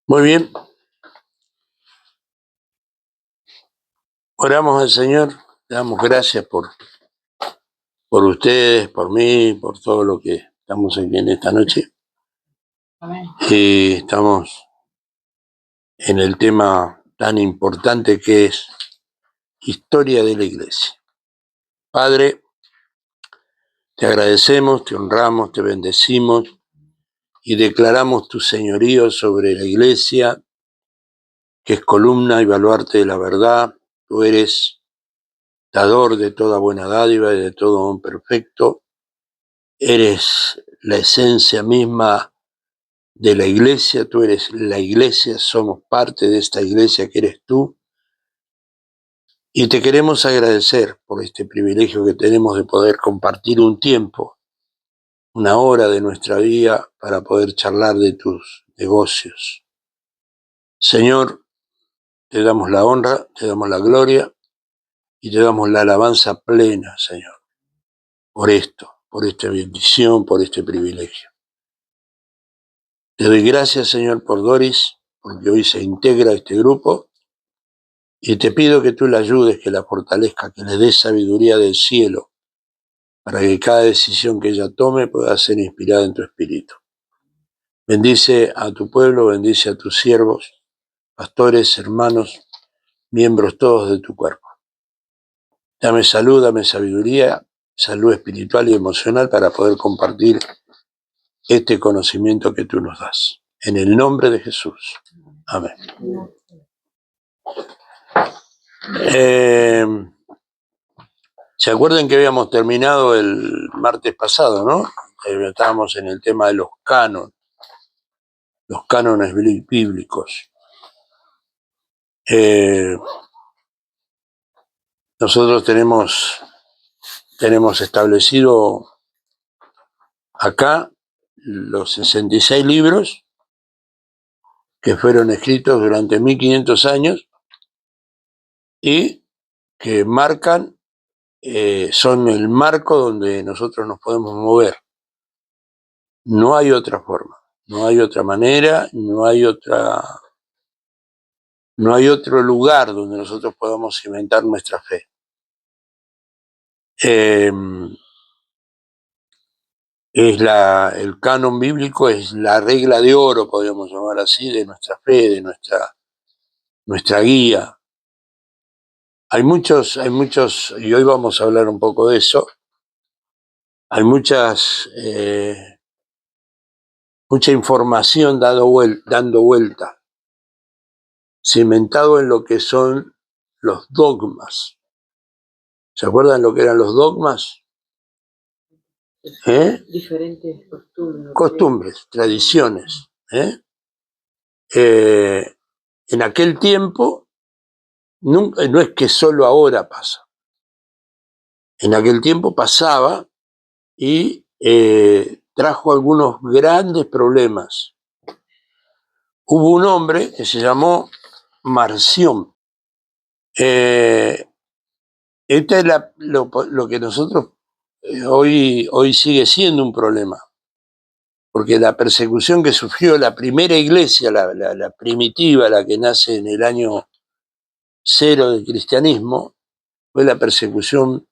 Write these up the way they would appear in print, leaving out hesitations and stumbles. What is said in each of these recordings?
Muy bien. Oramos al Señor, le damos gracias por ustedes, por mí, por todo lo que estamos aquí en esta noche. Amén. Y estamos en el tema tan importante que es historia de la Iglesia. Padre, te agradecemos, te honramos, te bendecimos y declaramos tu señorío sobre la Iglesia, que es columna y baluarte de la verdad. Tú eres dador de toda buena dádiva y de todo don perfecto. Eres la esencia misma de la Iglesia, tú eres la Iglesia, somos parte de esta Iglesia que eres tú. Y te queremos agradecer por este privilegio que tenemos de poder compartir un tiempo, una hora de nuestra vida para poder charlar de tus negocios. Señor, te damos la honra, te damos la gloria y te damos la alabanza plena, Señor, por esto, por esta bendición, por este privilegio. Te doy gracias, Señor, por Doris, porque hoy se integra a este grupo, y te pido que tú la ayudes, que la fortalezca, que le des sabiduría del cielo, para que cada decisión que ella tome pueda ser inspirada en tu espíritu. Bendice a tu pueblo, bendice a tus siervos, pastores, hermanos, miembros todos de tu cuerpo. Dame salud, dame sabiduría, salud espiritual y emocional para poder compartir este conocimiento que tú nos das. En el nombre de Jesús. Amén. ¿Se acuerdan que habíamos terminado el martes pasado, no? Estábamos en el tema de los cánones bíblicos. Nosotros tenemos establecido acá los 66 libros que fueron escritos durante 1500 años y que marcan, son el marco donde nosotros nos podemos mover. No hay otra forma, no hay otra manera, no hay otro lugar donde nosotros podamos cimentar nuestra fe. El canon bíblico es la regla de oro, podríamos llamar así, de nuestra fe, de nuestra guía. Hay muchos, y hoy vamos a hablar un poco de eso. Hay mucha información dando vuelta, cimentado en lo que son los dogmas. ¿Se acuerdan lo que eran los dogmas? Diferentes costumbres, tradiciones. En aquel tiempo, no es que solo ahora pasa. En aquel tiempo pasaba y trajo algunos grandes problemas. Hubo un hombre que se llamó Marción. Esta es lo que nosotros hoy sigue siendo un problema, porque la persecución que sufrió la primera iglesia, la primitiva, la que nace en el año 0 del cristianismo, fue la persecución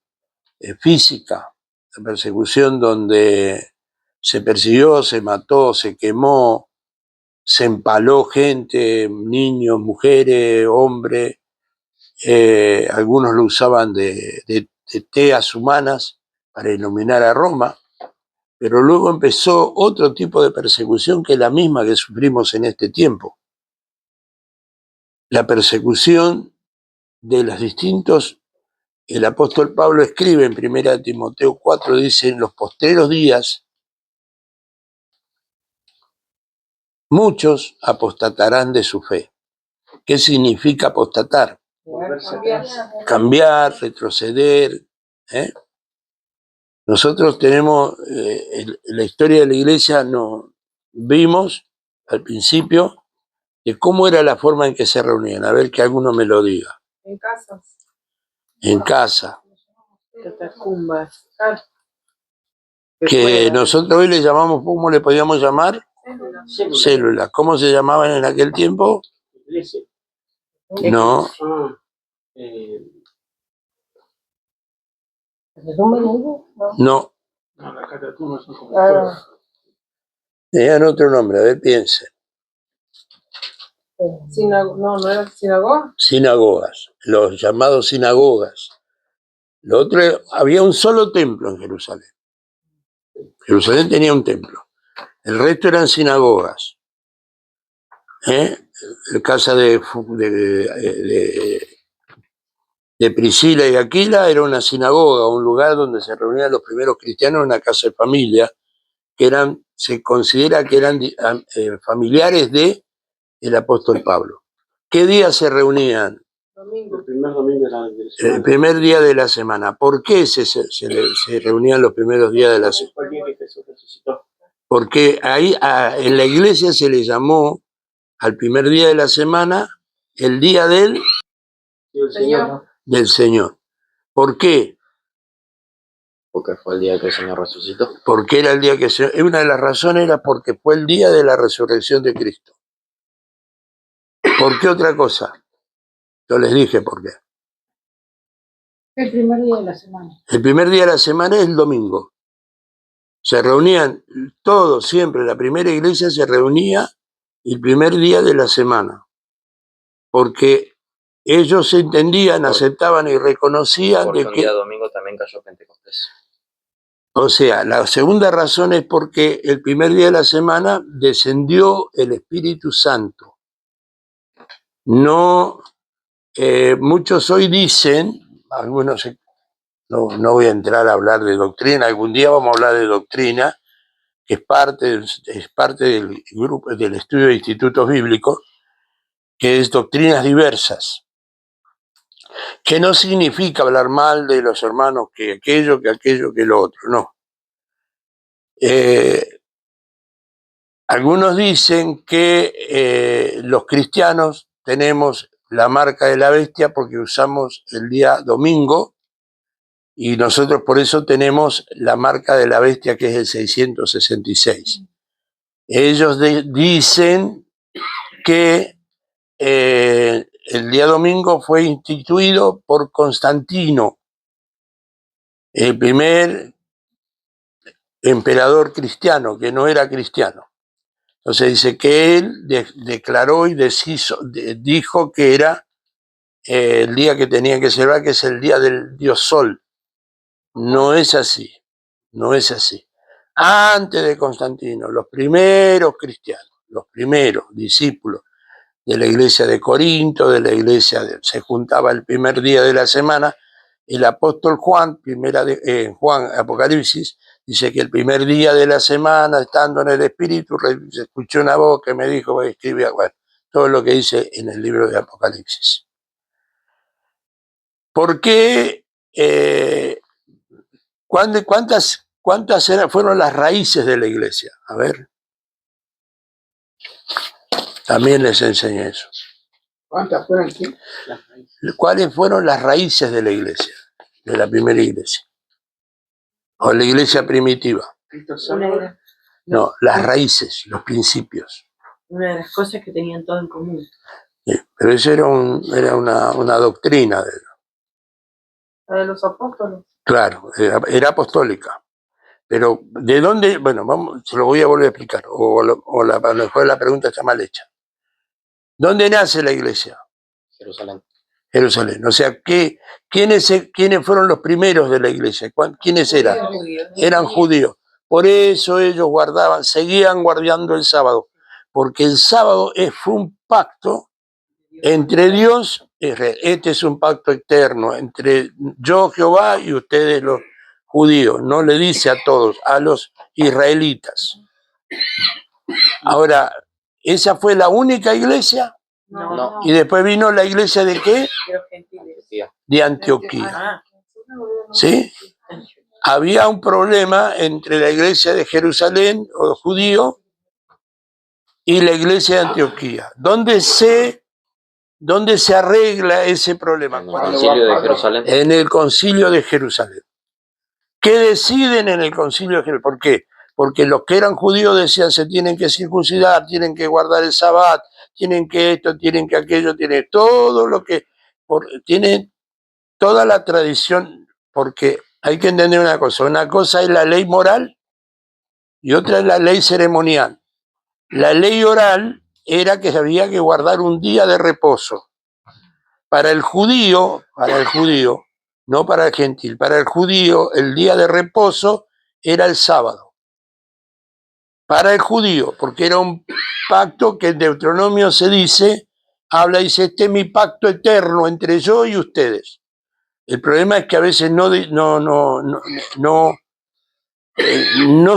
física, la persecución donde se persiguió, se mató, se quemó, se empaló gente, niños, mujeres, hombres. Algunos lo usaban de teas humanas para iluminar a Roma, pero luego empezó otro tipo de persecución que es la misma que sufrimos en este tiempo. La persecución de los distintos. El apóstol Pablo escribe en 1 Timoteo 4, dice: en los postreros días muchos apostatarán de su fe. ¿Qué significa apostatar? Cambiar, retroceder. Nosotros tenemos, la historia de la iglesia, nos vimos al principio de cómo era la forma en que se reunían. A ver que alguno me lo diga. En casa. En casa. Catacumbas. Que nosotros hoy le llamamos, ¿cómo le podíamos llamar? Células. ¿Cómo se llamaban en aquel tiempo? Iglesia. No. No. Tenían otro nombre, a ver, piensen. ¿No era sinagoga? Sinagogas, los llamados sinagogas. Lo otro, había un solo templo en Jerusalén. Jerusalén tenía un templo. El resto eran sinagogas. La casa de Priscila y Aquila era una sinagoga, un lugar donde se reunían los primeros cristianos, una casa de familia, que se considera que eran familiares del apóstol Pablo. ¿Qué día se reunían? Domingo. El primer domingo de la iglesia. El primer día de la semana. ¿Por qué se reunían los primeros días de la semana? Fue el día que Jesús resucitó. Porque ahí en la iglesia se le llamó al primer día de la semana el día del Señor. ¿Por qué? Porque fue el día que el Señor resucitó. Porque era el día que una de las razones era porque fue el día de la resurrección de Cristo. ¿Por qué otra cosa? Yo les dije por qué. El primer día de la semana. El primer día de la semana es el domingo. Se reunían todos, siempre, la primera iglesia se reunía el primer día de la semana. Porque ellos entendían, aceptaban y reconocían porque de un que... día domingo también cayó Pentecostés. O sea, la segunda razón es porque el primer día de la semana descendió el Espíritu Santo. No, muchos hoy dicen, algunos, no voy a entrar a hablar de doctrina, algún día vamos a hablar de doctrina, que es parte del grupo del estudio de institutos bíblicos, que es doctrinas diversas, que no significa hablar mal de los hermanos que aquello, que lo otro, no. Algunos dicen que los cristianos tenemos la marca de la bestia porque usamos el día domingo y nosotros por eso tenemos la marca de la bestia que es el 666. Ellos dicen que el día domingo fue instituido por Constantino, el primer emperador cristiano, que no era cristiano. Entonces dice que él declaró y dijo que era el día que tenía que celebrar, que es el día del dios Sol. No es así, no es así. Antes de Constantino, los primeros cristianos, los primeros discípulos de la iglesia de Corinto, de la iglesia se juntaba el primer día de la semana. El apóstol Juan, Juan Apocalipsis, dice que el primer día de la semana, estando en el Espíritu, se escuchó una voz que me dijo, escribía, bueno, todo lo que dice en el libro de Apocalipsis. ¿Por qué? ¿Cuántas fueron las raíces de la iglesia? A ver. También les enseñé eso. ¿Cuántas fueron aquí? ¿Cuáles fueron las raíces de la iglesia? De la primera iglesia. O la iglesia primitiva. No, las raíces, los principios. Una de las cosas que tenían todo en común. Sí, pero eso era una doctrina. La de los apóstoles. Claro, era apostólica. Pero, ¿de dónde? Bueno, se lo voy a volver a explicar. O a lo mejor la pregunta está mal hecha. ¿Dónde nace la iglesia? Jerusalén. Jerusalén. O sea, ¿quiénes fueron los primeros de la iglesia? ¿Quiénes eran? Eran judíos. Por eso ellos seguían guardando el sábado. Porque el sábado fue un pacto entre Dios y Israel. Este es un pacto eterno entre yo, Jehová, y ustedes los judíos. No le dice a todos, a los israelitas. Ahora, ¿esa fue la única iglesia? No. Y después vino la iglesia de ¿qué? De los gentiles. De Antioquía. ¿Sí? Había un problema entre la iglesia de Jerusalén, o judío, y la iglesia de Antioquía. ¿Dónde se arregla ese problema? En el concilio de Jerusalén. En el concilio de Jerusalén. ¿Qué deciden en el concilio de Jerusalén? ¿Por qué? porque los que eran judíos decían se tienen que circuncidar, tienen que guardar el sabbat, tienen que esto, tienen que aquello, tienen todo lo que, tienen toda la tradición, porque hay que entender una cosa es la ley moral y otra es la ley ceremonial. La ley oral era que había que guardar un día de reposo. Para el judío, no para el gentil, para el judío el día de reposo era el sábado. Para el judío, porque era un pacto que en Deuteronomio se dice, dice, este es mi pacto eterno entre yo y ustedes. El problema es que a veces no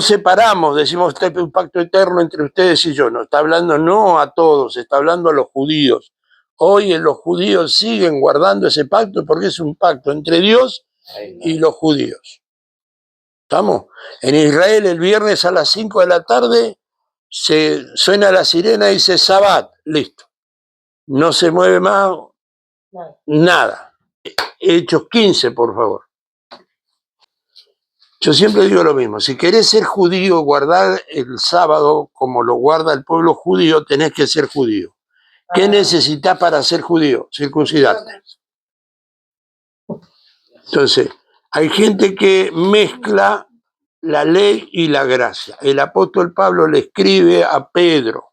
separamos, decimos, este es un pacto eterno entre ustedes y yo. No, está hablando no a todos, está hablando a los judíos. Hoy los judíos siguen guardando ese pacto porque es un pacto entre Dios y los judíos. ¿Estamos? En Israel el viernes a las 5 de la tarde se suena la sirena y dice Sabbat, listo. No se mueve más nada. Hechos 15, por favor. Yo siempre digo lo mismo, si querés ser judío, guardar el sábado como lo guarda el pueblo judío, tenés que ser judío. ¿Qué necesitas para ser judío? Circuncidarte. Entonces, hay gente que mezcla la ley y la gracia. El apóstol Pablo le escribe a Pedro,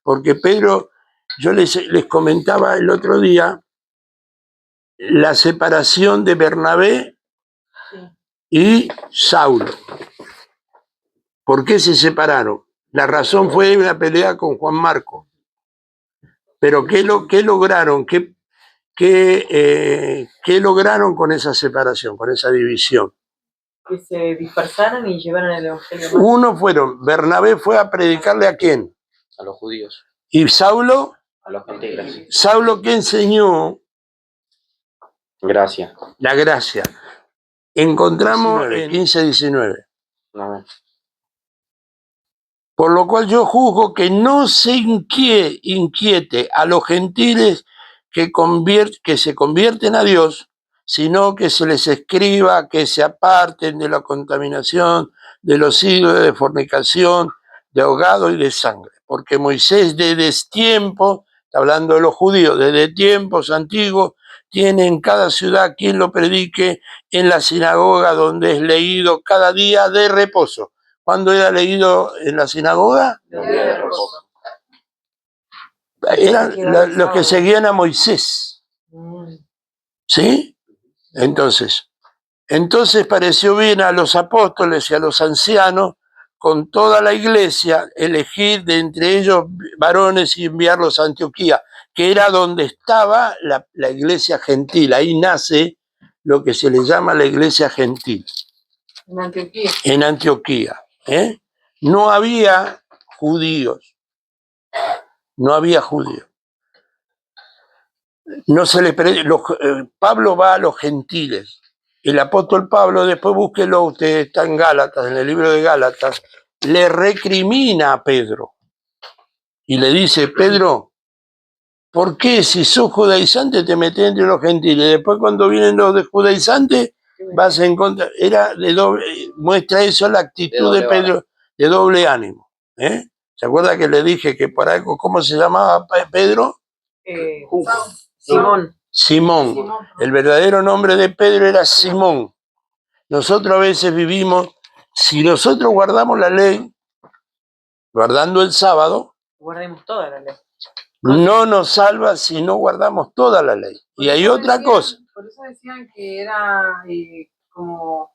porque Pedro, yo les comentaba el otro día, la separación de Bernabé y Saulo. ¿Por qué se separaron? La razón fue una pelea con Juan Marco. Pero ¿qué lograron? ¿Qué lograron con esa separación, con esa división? Que se dispersaran y llevaran el evangelio. Uno fueron, Bernabé fue a predicarle ¿a quién? A los judíos. ¿Y Saulo? A los gentiles. ¿Saulo qué enseñó? Gracia. La gracia. Encontramos en 15-19. No. Por lo cual yo juzgo que no se inquiete a los gentiles que se convierten a Dios, sino que se les escriba que se aparten de la contaminación, de los ídolos, de fornicación, de ahogado y de sangre. Porque Moisés desde tiempo, está hablando de los judíos, desde tiempos antiguos, tiene en cada ciudad quien lo predique en la sinagoga donde es leído cada día de reposo. ¿Cuándo era leído en la sinagoga? Eran los que seguían a Moisés. ¿Sí? Entonces pareció bien a los apóstoles y a los ancianos, con toda la iglesia, elegir de entre ellos varones y enviarlos a Antioquía, que era donde estaba la iglesia gentil. Ahí nace lo que se le llama la iglesia gentil. En Antioquía. En Antioquía. No había judíos. No había judíos. No se le Pablo va a los gentiles. El apóstol Pablo, después búsquelo, usted está en Gálatas, en el libro de Gálatas, le recrimina a Pedro y le dice, Pedro, ¿por qué si sos judaizante te metés entre los gentiles? Después cuando vienen los de judaizantes vas en contra. Muestra eso la actitud de Pedro, de doble ánimo. ¿Se acuerda que le dije que por algo, ¿cómo se llamaba Pedro? Simón. El verdadero nombre de Pedro era Simón. Nosotros a veces vivimos, si nosotros guardamos la ley, guardando el sábado, guardemos toda la ley. No nos salva si no guardamos toda la ley. Y hay otra cosa. Por eso decían que era como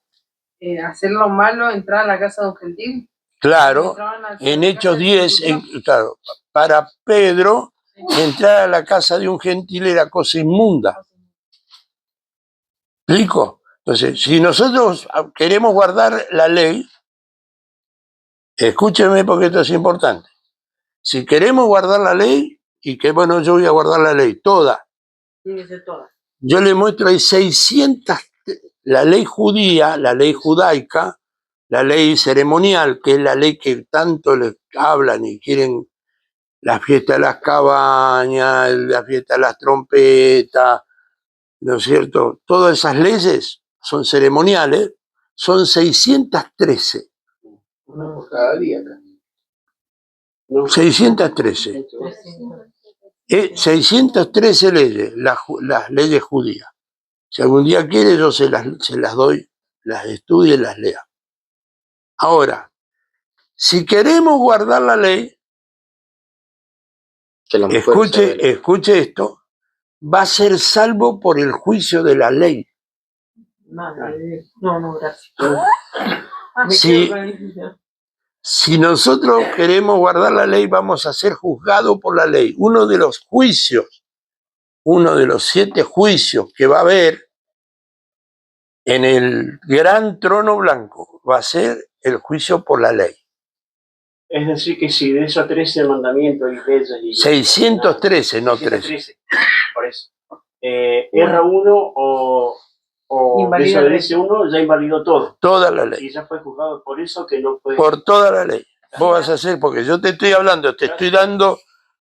hacer lo malo, entrar a la casa de un gentil. Claro, en Hechos 10, claro, para Pedro, entrar a la casa de un gentil era cosa inmunda. ¿Explico? Entonces, si nosotros queremos guardar la ley, escúcheme porque esto es importante. Si queremos guardar la ley, y que bueno, yo voy a guardar la ley, toda. Tiene que ser toda. Yo le muestro ahí 600, la ley judía, la ley judaica, la ley ceremonial, que es la ley que tanto les hablan y quieren, la fiesta de las cabañas, la fiesta de las trompetas, ¿no es cierto? Todas esas leyes son ceremoniales, son 613. Una por cada día acá. No. 613. 613 leyes, las leyes judías. Si algún día quiere, yo se las doy, las estudie y las lea. Ahora, si queremos guardar la ley, Que la mujer se vele. escuche esto, va a ser salvo por el juicio de la ley. Madre de Dios. No, gracias. Me Sí. quedo con el- Si nosotros queremos guardar la ley, vamos a ser juzgados por la ley. Uno de los juicios, uno de los 7 juicios que va a haber en el gran trono blanco, va a ser el juicio por la ley. Es decir, que si de esos 13 mandamientos y leyes y 613, no 13. 613, por eso. Erra uno o Invalida desobedece uno, ya invalidó todo. Toda la ley. Y ya fue juzgado por eso que no puede. Por toda la ley. Vos vas a hacer, porque yo te estoy hablando, te estoy dando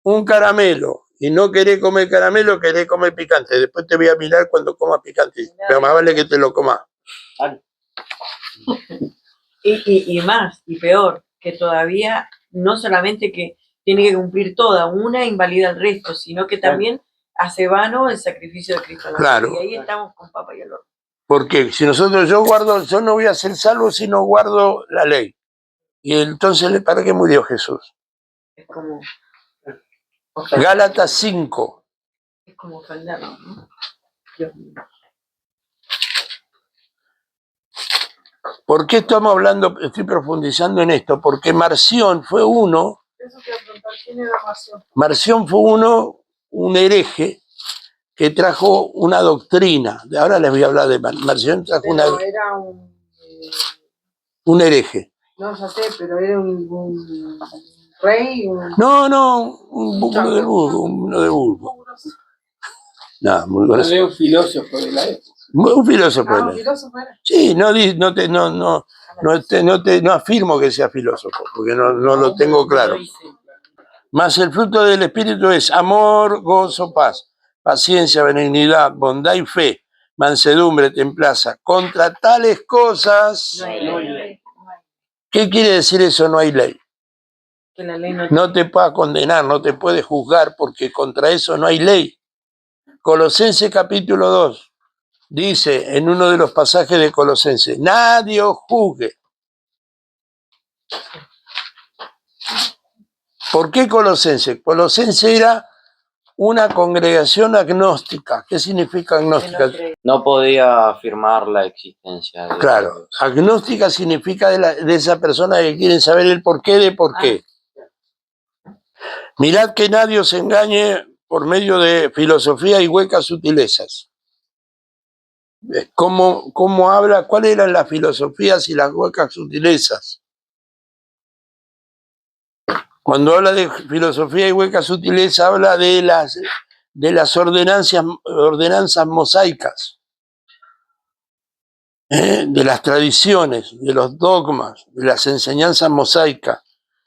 un caramelo y no querés comer caramelo, querés comer picante. Después te voy a mirar cuando comas picante. Pero más vale que te lo comas. Y más, y peor, que todavía no solamente que tiene que cumplir toda, una invalida el resto, sino que también hace vano el sacrificio de Cristo. Claro. Y ahí estamos con papa y el horno. Porque si yo no voy a ser salvo si no guardo la ley. Y entonces, ¿para qué murió Jesús? Es como Gálatas 5. es como ofendernos, ¿no? Dios mío. ¿Por qué estamos hablando, estoy profundizando en esto? Porque Marción fue uno, Eso te voy a preguntar, ¿quién era Marción? Marción fue un hereje que trajo una doctrina. De ahora les voy a hablar de Marción, trajo Pero era un hereje. no, ya sé, pero era un rey, Uno de Burgos. No, muy grosso. un filósofo de la época. Un filósofo. un filósofo era. Sí, no afirmo que sea filósofo, porque no lo tengo claro. Mas el fruto del Espíritu es amor, gozo, paz, paciencia, benignidad, bondad y fe, mansedumbre, templanza. Contra tales cosas, No hay ley. ¿qué quiere decir eso? No hay ley. Que la ley no No te puedes condenar, no te puedes juzgar, porque contra eso no hay ley. Colosenses capítulo 2 dice en uno de los pasajes de Colosenses: nadie os juzgue. ¿Por qué Colosenses? Colosenses era una congregación agnóstica. ¿Qué significa agnóstica? No podía afirmar la existencia de Claro, Dios. agnóstica significa de esa persona que quiere saber el porqué de por qué. Mirad que nadie os engañe por medio de filosofía y huecas sutilezas. ¿Cómo habla? ¿Cuáles eran las filosofías y las huecas sutilezas? Cuando habla de filosofía y huecas sutilezas, habla de las ordenanzas mosaicas, de las tradiciones, de los dogmas, de las enseñanzas mosaicas.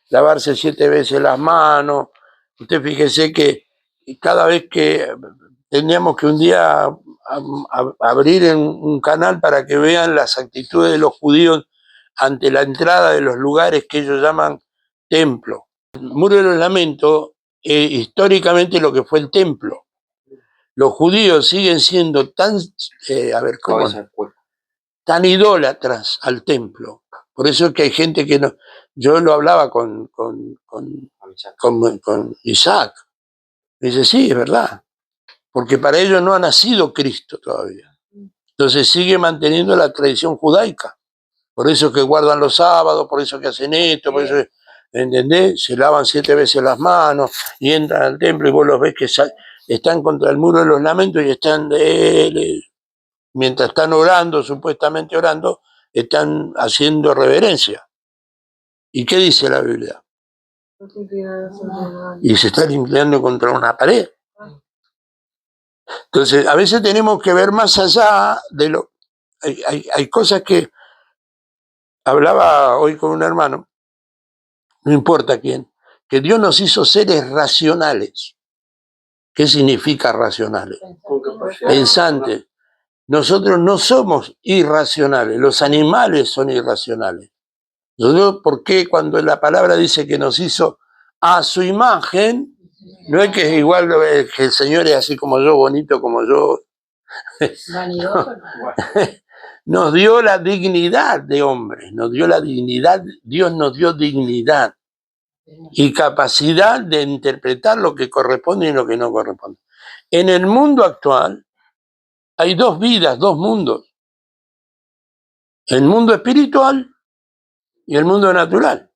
Lavarse 7 veces las manos. Usted fíjese que cada vez que teníamos que un día abrir un canal para que vean las actitudes de los judíos ante la entrada de los lugares que ellos llaman templo. El Muro de los Lamentos, históricamente lo que fue el templo. Los judíos siguen siendo tan idólatras al templo. Por eso es que hay gente que no. Yo lo hablaba con Isaac. Me dice, sí, es verdad. Porque para ellos no ha nacido Cristo todavía. Entonces sigue manteniendo la tradición judaica. Por eso es que guardan los sábados, por eso que hacen esto, por eso, ¿entendés? Se lavan 7 veces las manos y entran al templo y vos los ves que están contra el Muro de los Lamentos y están mientras están orando, supuestamente orando, están haciendo reverencia. ¿Y qué dice la Biblia? Y se están inclinando contra una pared. Entonces, a veces tenemos que ver más allá de lo. Hay cosas que hablaba hoy con un hermano, no importa quién, que Dios nos hizo seres racionales. ¿Qué significa racionales? Pensantes. Nosotros no somos irracionales, los animales son irracionales. Nosotros, ¿por qué cuando la palabra dice que nos hizo a su imagen? No es que es igual que el Señor es así como yo, bonito como yo. Vanidoso. Nos dio la dignidad de hombres, nos dio la dignidad, Dios nos dio dignidad y capacidad de interpretar lo que corresponde y lo que no corresponde. En el mundo actual hay dos vidas, dos mundos. El mundo espiritual y el mundo natural.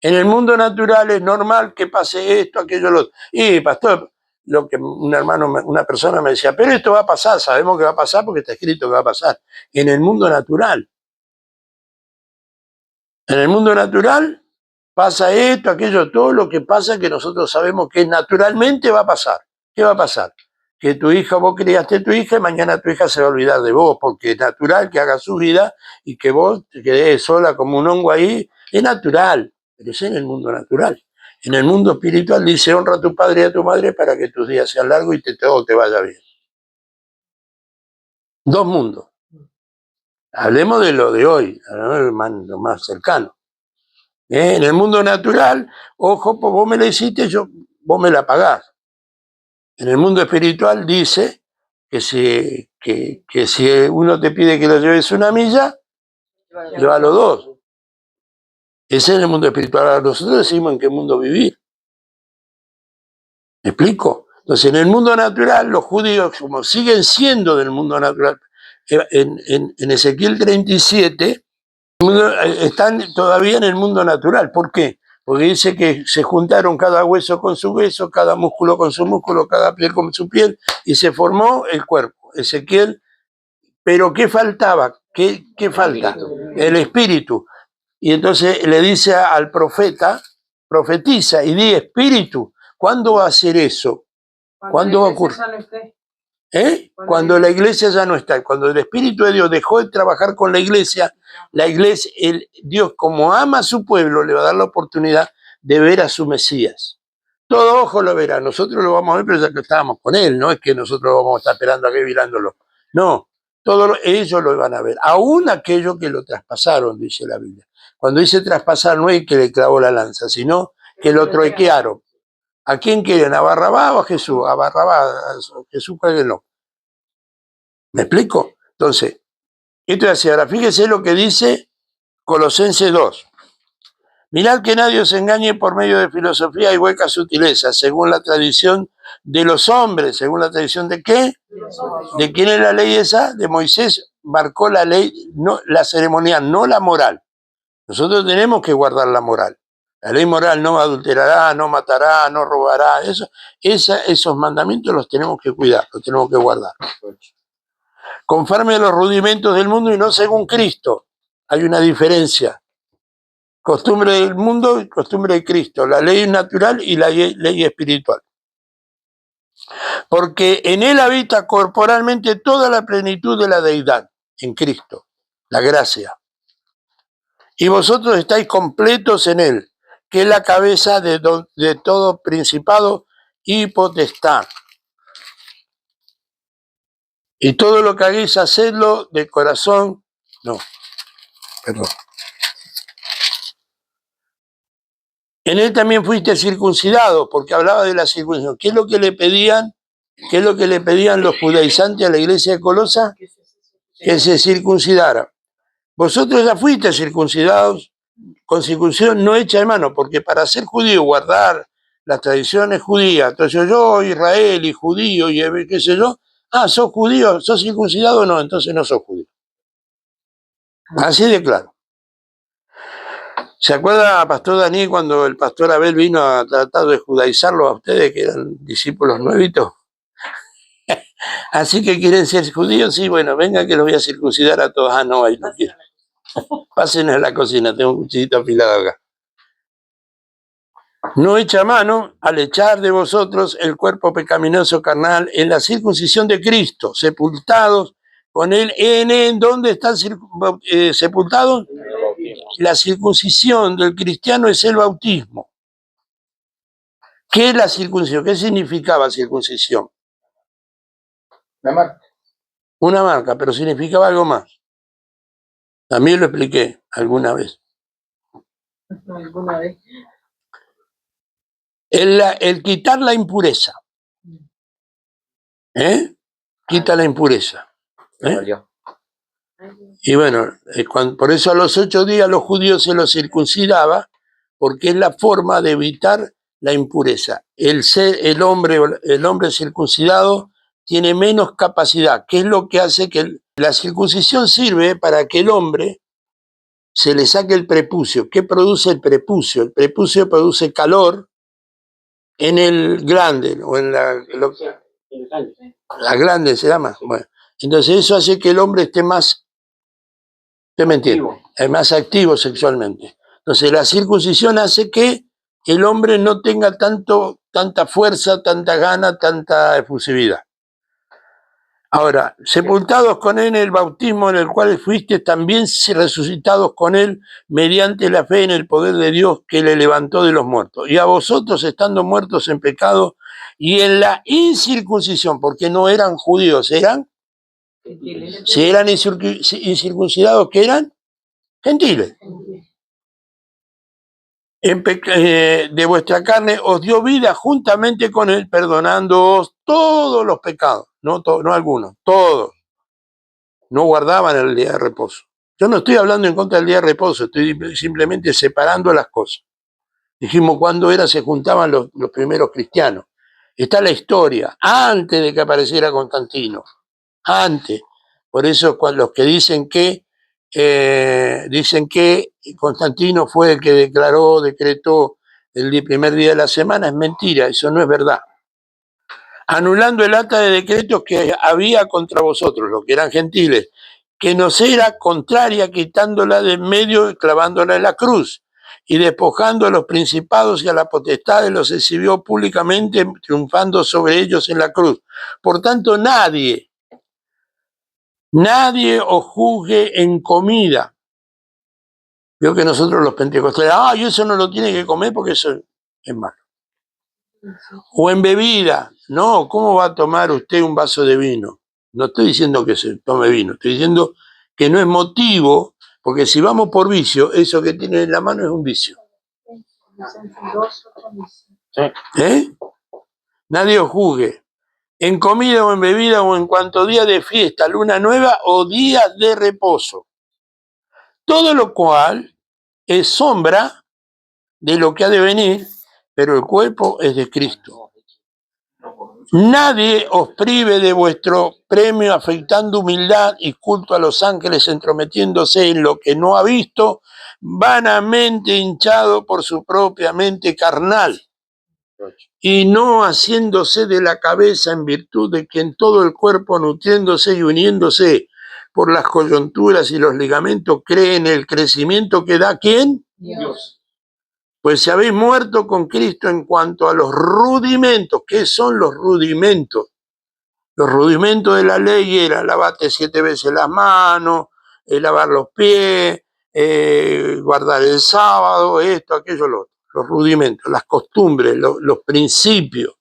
En el mundo natural es normal que pase esto, aquello, lo otro. Y pastor, lo que una persona me decía, pero esto va a pasar, sabemos que va a pasar porque está escrito que va a pasar. En el mundo natural pasa esto, aquello, todo lo que pasa que nosotros sabemos que naturalmente va a pasar. ¿Qué va a pasar? Que tu hija, vos criaste a tu hija y mañana tu hija se va a olvidar de vos, porque es natural que haga su vida y que vos te quedes sola como un hongo ahí. Es natural, pero es en el mundo natural. En el mundo espiritual dice, honra a tu padre y a tu madre para que tus días sean largos y todo te vaya bien. Dos mundos. Hablemos de lo de hoy, lo más cercano. En el mundo natural, ojo, pues vos me la hiciste, vos me la pagás. En el mundo espiritual dice que si uno te pide que lo lleves una milla, llévalo dos. Ese es el mundo espiritual. Ahora nosotros decimos en qué mundo vivir. ¿Me explico? Entonces, en el mundo natural, los judíos, como siguen siendo del mundo natural, en Ezequiel 37, están todavía en el mundo natural. ¿Por qué? Porque dice que se juntaron cada hueso con su hueso, cada músculo con su músculo, cada piel con su piel, y se formó el cuerpo. Ezequiel, pero ¿qué faltaba? ¿Qué falta? El espíritu. Y entonces le dice al profeta, profetiza y di espíritu. ¿Cuándo va a ser eso? ¿Cuándo va a ocurrir? Cuando la iglesia ya no está, cuando el Espíritu de Dios dejó de trabajar con la iglesia, Dios como ama a su pueblo le va a dar la oportunidad de ver a su Mesías. Todo ojo lo verá, nosotros lo vamos a ver, pero ya que estábamos con él, no es que nosotros vamos a estar esperando aquí mirándolo. No, ellos lo van a ver, aún aquellos que lo traspasaron, dice la Biblia. Cuando dice traspasar no es que le clavó la lanza, sino que lo truequearon. ¿A quién quieren? ¿A Barrabás o a Jesús? A Barrabás, a Jesús no. ¿Me explico? Entonces, esto es así. Ahora, fíjese lo que dice Colosenses 2. Mirad que nadie os engañe por medio de filosofía y huecas sutilezas, según la tradición de los hombres. ¿Según la tradición de qué? ¿De quién es la ley esa? De Moisés marcó la ley, no la ceremonial, no la moral. Nosotros tenemos que guardar la moral. La ley moral: no adulterará, no matará, no robará. Esos mandamientos los tenemos que cuidar, los tenemos que guardar. Conforme a los rudimentos del mundo y no según Cristo. Hay una diferencia. Costumbre del mundo y costumbre de Cristo. La ley natural y la ley espiritual. Porque en él habita corporalmente toda la plenitud de la deidad, en Cristo, la gracia. Y vosotros estáis completos en él, que es la cabeza de todo principado y potestad. Y todo lo que hagáis, hacedlo de corazón. No, perdón. En él también fuiste circuncidado, porque hablaba de la circuncisión. ¿Qué es lo que le pedían? ¿Qué es lo que le pedían los judaizantes a la iglesia de Colosa? Que se circuncidara. Vosotros ya fuiste circuncidados con circuncisión no hecha de mano, porque para ser judío, guardar las tradiciones judías, entonces yo, Israel y judío, y qué sé yo, sos judío, sos circuncidado, no, entonces no sos judío. Así de claro. ¿Se acuerda, Pastor Daniel, cuando el Pastor Abel vino a tratar de judaizarlo a ustedes, que eran discípulos nuevitos? Así que quieren ser judíos, sí, bueno, venga que los voy a circuncidar a todos. Ah, no, ahí no quiero. Pasen a la cocina, tengo un cuchillito afilado acá. No echa mano al echar de vosotros el cuerpo pecaminoso carnal en la circuncisión de Cristo, sepultados con él en ¿dónde están sepultados? La circuncisión del cristiano es el bautismo. ¿Qué es la circuncisión? ¿Qué significaba circuncisión? La marca. Una marca, pero significaba algo más. También lo expliqué alguna vez. alguna vez. El quitar la impureza. Quita la impureza. Me dolió. Y bueno, por eso a los 8 días los judíos se los circuncidaba, porque es la forma de evitar la impureza. El hombre circuncidado tiene menos capacidad, que es lo que hace que la circuncisión sirve para que el hombre se le saque el prepucio. ¿Qué produce el prepucio? El prepucio produce calor en el glande, o en la glande se llama. Bueno, entonces eso hace que el hombre esté más, ¿usted me entiende? Es más activo sexualmente. Entonces la circuncisión hace que el hombre no tenga tanta fuerza, tanta gana, tanta efusividad. Ahora, sepultados con él en el bautismo en el cual fuiste también resucitados con él mediante la fe en el poder de Dios que le levantó de los muertos. Y a vosotros, estando muertos en pecado y en la incircuncisión, porque no eran judíos, eran, si eran incircuncidados, ¿qué eran? Gentiles. De vuestra carne os dio vida juntamente con él, perdonándoos todos los pecados, no algunos, todos. No guardaban el día de reposo. Yo no estoy hablando en contra del día de reposo, estoy simplemente separando las cosas. Dijimos cuándo se juntaban los primeros cristianos. Está la historia, antes de que apareciera Constantino, antes. Por eso los que dicen que Constantino fue el que decretó el primer día de la semana, es mentira, eso no es verdad. Anulando el acta de decretos que había contra vosotros, los que eran gentiles, que nos era contraria, quitándola de en medio y clavándola en la cruz, y despojando a los principados y a las potestades, los exhibió públicamente, triunfando sobre ellos en la cruz. Por tanto, nadie os juzgue en comida. Veo que nosotros los pentecostales, y eso no lo tiene que comer porque eso es malo. O en bebida. No, ¿cómo va a tomar usted un vaso de vino? No estoy diciendo que se tome vino, estoy diciendo que no es motivo, porque si vamos por vicio, eso que tiene en la mano es un vicio. Nadie os juzgue. En comida o en bebida o en cuanto día de fiesta, luna nueva o días de reposo. Todo lo cual es sombra de lo que ha de venir, pero el cuerpo es de Cristo. Nadie os prive de vuestro premio afectando humildad y culto a los ángeles, entrometiéndose en lo que no ha visto, vanamente hinchado por su propia mente carnal, y no haciéndose de la cabeza en virtud de que en todo el cuerpo, nutriéndose y uniéndose por las coyunturas y los ligamentos, cree en el crecimiento que da ¿quién? Dios. Pues si habéis muerto con Cristo en cuanto a los rudimentos. ¿Qué son los rudimentos? Los rudimentos de la ley era lavarte 7 veces las manos, lavar los pies, guardar el sábado, esto, aquello, lo otro. Los rudimentos, las costumbres, los principios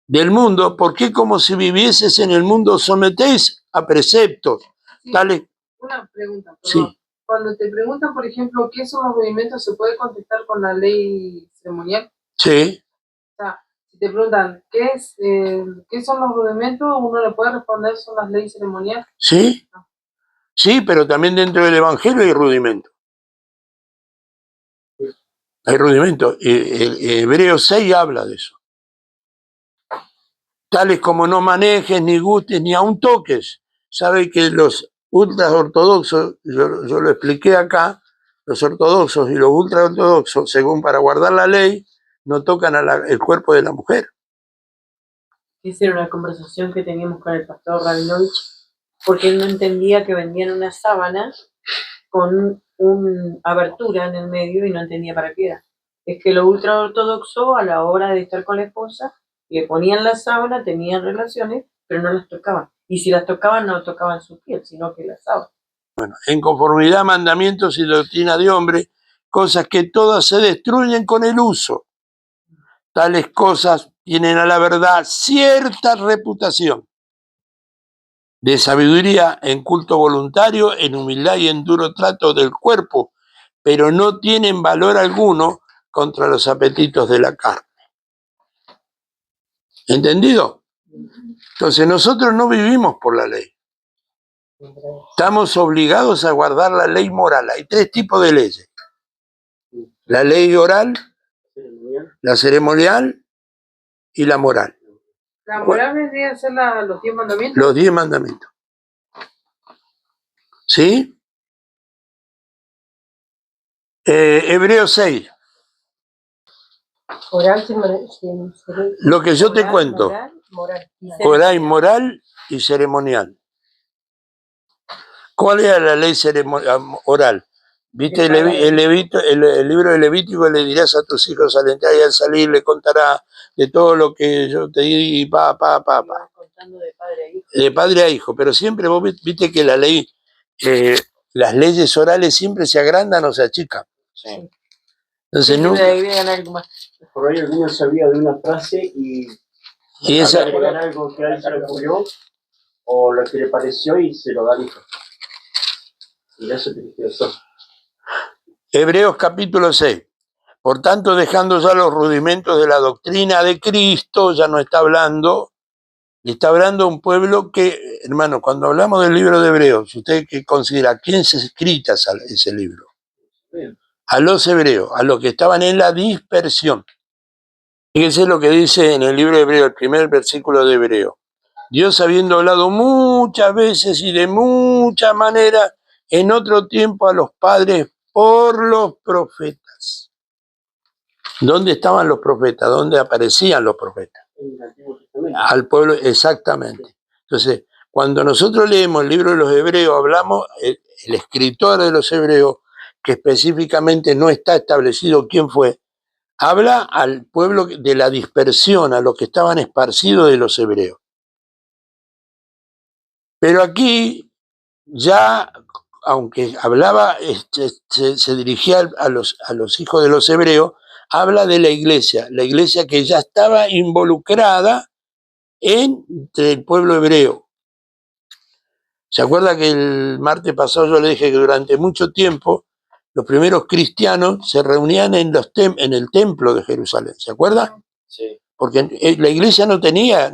del mundo. ¿Por qué como si vivieses en el mundo sometéis a preceptos? Sí, tales? Una pregunta, perdón. Sí. Cuando te preguntan, por ejemplo, ¿qué son los rudimentos? ¿Se puede contestar con la ley ceremonial? Sí. O sea, si te preguntan, ¿qué son los rudimentos? Uno le puede responder, son las leyes ceremoniales. Sí. Sí, pero también dentro del Evangelio hay rudimentos. Hay rudimentos. Hebreos 6 habla de eso. Tales como no manejes, ni gustes, ni aun toques. Sabe que los ultras ortodoxos, yo lo expliqué acá, los ortodoxos y los ultra ortodoxos, según para guardar la ley, no tocan el cuerpo de la mujer. Esa era una conversación que teníamos con el pastor Rabinovich, porque él no entendía que vendían una sábana con una abertura en el medio y no entendía para qué era. Es que lo ultra ortodoxo, a la hora de estar con la esposa, le ponían la sábana, tenían relaciones, pero no las tocaban. Y si las tocaban, no tocaban su piel, sino que la sábana. Bueno, en conformidad a mandamientos y doctrina de hombre, cosas que todas se destruyen con el uso. Tales cosas tienen a la verdad cierta reputación de sabiduría en culto voluntario, en humildad y en duro trato del cuerpo, pero no tienen valor alguno contra los apetitos de la carne. ¿Entendido? Entonces nosotros no vivimos por la ley. Estamos obligados a guardar la ley moral. Hay 3 tipos de leyes. La ley oral, la ceremonial y la moral. La moral vendría a ser los 10 mandamientos. Los 10 mandamientos. ¿Sí? Hebreos 6. Oral, Lo que yo te cuento. Oral, moral y ceremonial. ¿Cuál era la ley oral? ¿Viste el libro de Levítico? Le dirás a tus hijos al entrar y al salir, le contará de todo lo que yo te di, Contando de padre a hijo. de padre a hijo. Pero siempre vos viste que la ley, las leyes orales siempre se agrandan o se achican. Sí. Entonces, Siempre nunca, le agregan algo más. Por ahí alguno sabía de una frase y esa, agregar algo que a él se le ocurrió o lo que le pareció y se lo da al hijo. Y eso te dije eso. Hebreos capítulo 6. Por tanto, dejando ya los rudimentos de la doctrina de Cristo, ya no está hablando, está hablando a un pueblo que, hermano, cuando hablamos del libro de Hebreos, ¿usted qué considera? ¿A quién se escrita ese libro? A los hebreos, a los que estaban en la dispersión. Fíjense lo que dice en el libro de Hebreos, el primer versículo de Hebreo. Dios, habiendo hablado muchas veces y de muchas maneras, en otro tiempo a los padres por los profetas. ¿Dónde estaban los profetas? ¿Dónde aparecían los profetas? En el Antiguo Testamento. Al pueblo, exactamente. Entonces, cuando nosotros leemos el libro de los Hebreos, hablamos, el escritor de los Hebreos, que específicamente no está establecido quién fue, habla al pueblo de la dispersión, a los que estaban esparcidos de los hebreos. Pero aquí ya, aunque hablaba, se dirigía a los hijos de los hebreos, habla de la iglesia que ya estaba involucrada entre el pueblo hebreo. ¿Se acuerda que el martes pasado yo le dije que durante mucho tiempo los primeros cristianos se reunían en el templo de Jerusalén? ¿Se acuerda? Sí. Porque la iglesia no tenía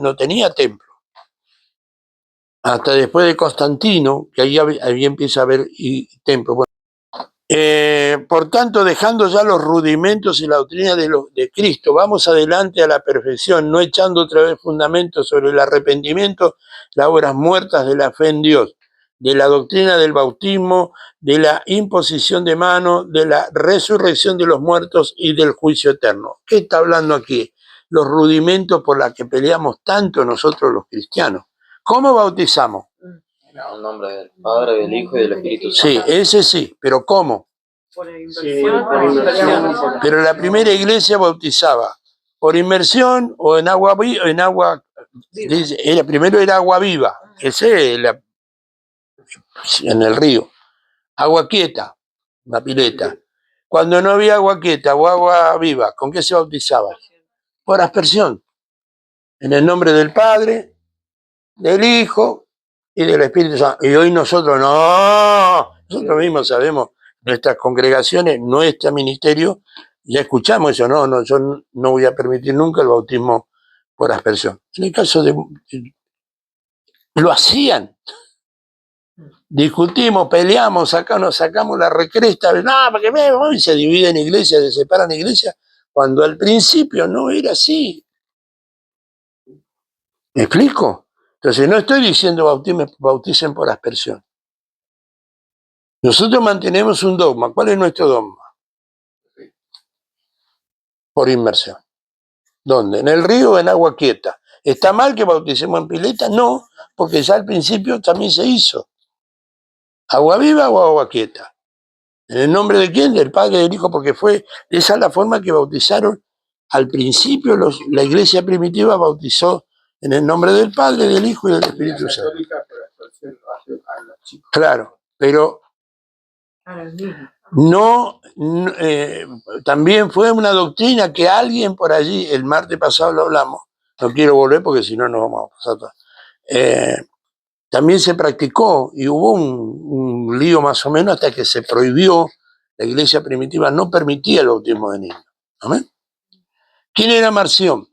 templo. Hasta después de Constantino, que ahí empieza a haber templo. Bueno, por tanto, dejando ya los rudimentos y la doctrina de Cristo, vamos adelante a la perfección, no echando otra vez fundamentos sobre el arrepentimiento, las obras muertas de la fe en Dios, de la doctrina del bautismo, de la imposición de manos, de la resurrección de los muertos y del juicio eterno. ¿Qué está hablando aquí? Los rudimentos por los que peleamos tanto nosotros los cristianos. ¿Cómo bautizamos? En el nombre del Padre, del Hijo y del Espíritu Santo. Sí, ese sí, pero ¿cómo? Por Sí, inversión. por inversión. Pero la primera iglesia bautizaba por inmersión o en agua viva, primero era agua viva, ese en el río, agua quieta, una pileta. Cuando no había agua quieta o agua viva, ¿con qué se bautizaba? Por aspersión, en el nombre del Padre, del Hijo y del Espíritu Santo. Y hoy nosotros nosotros mismos sabemos, nuestras congregaciones, nuestro ministerio, ya escuchamos eso, yo no voy a permitir nunca el bautismo por aspersión. En el caso lo hacían. Discutimos, peleamos, sacamos la recresta, porque hoy se dividen iglesias, se separan iglesias, cuando al principio no era así. ¿Me explico? Entonces no estoy diciendo bauticen por aspersión. Nosotros mantenemos un dogma. ¿Cuál es nuestro dogma? Por inmersión. ¿Dónde? ¿En el río o en agua quieta? ¿Está mal que bauticemos en pileta? No, porque ya al principio también se hizo. ¿Agua viva o agua quieta? ¿En el nombre de quién? Del Padre y del Hijo, porque esa es la forma que bautizaron al principio. La iglesia primitiva bautizó en el nombre del Padre, del Hijo y del Espíritu Santo. Claro, pero también fue una doctrina que alguien por allí, el martes pasado lo hablamos, no quiero volver porque si no nos vamos a pasar todo. También se practicó y hubo un lío más o menos hasta que se prohibió La iglesia primitiva no permitía el bautismo de niños. ¿Amén? ¿Quién era Marción?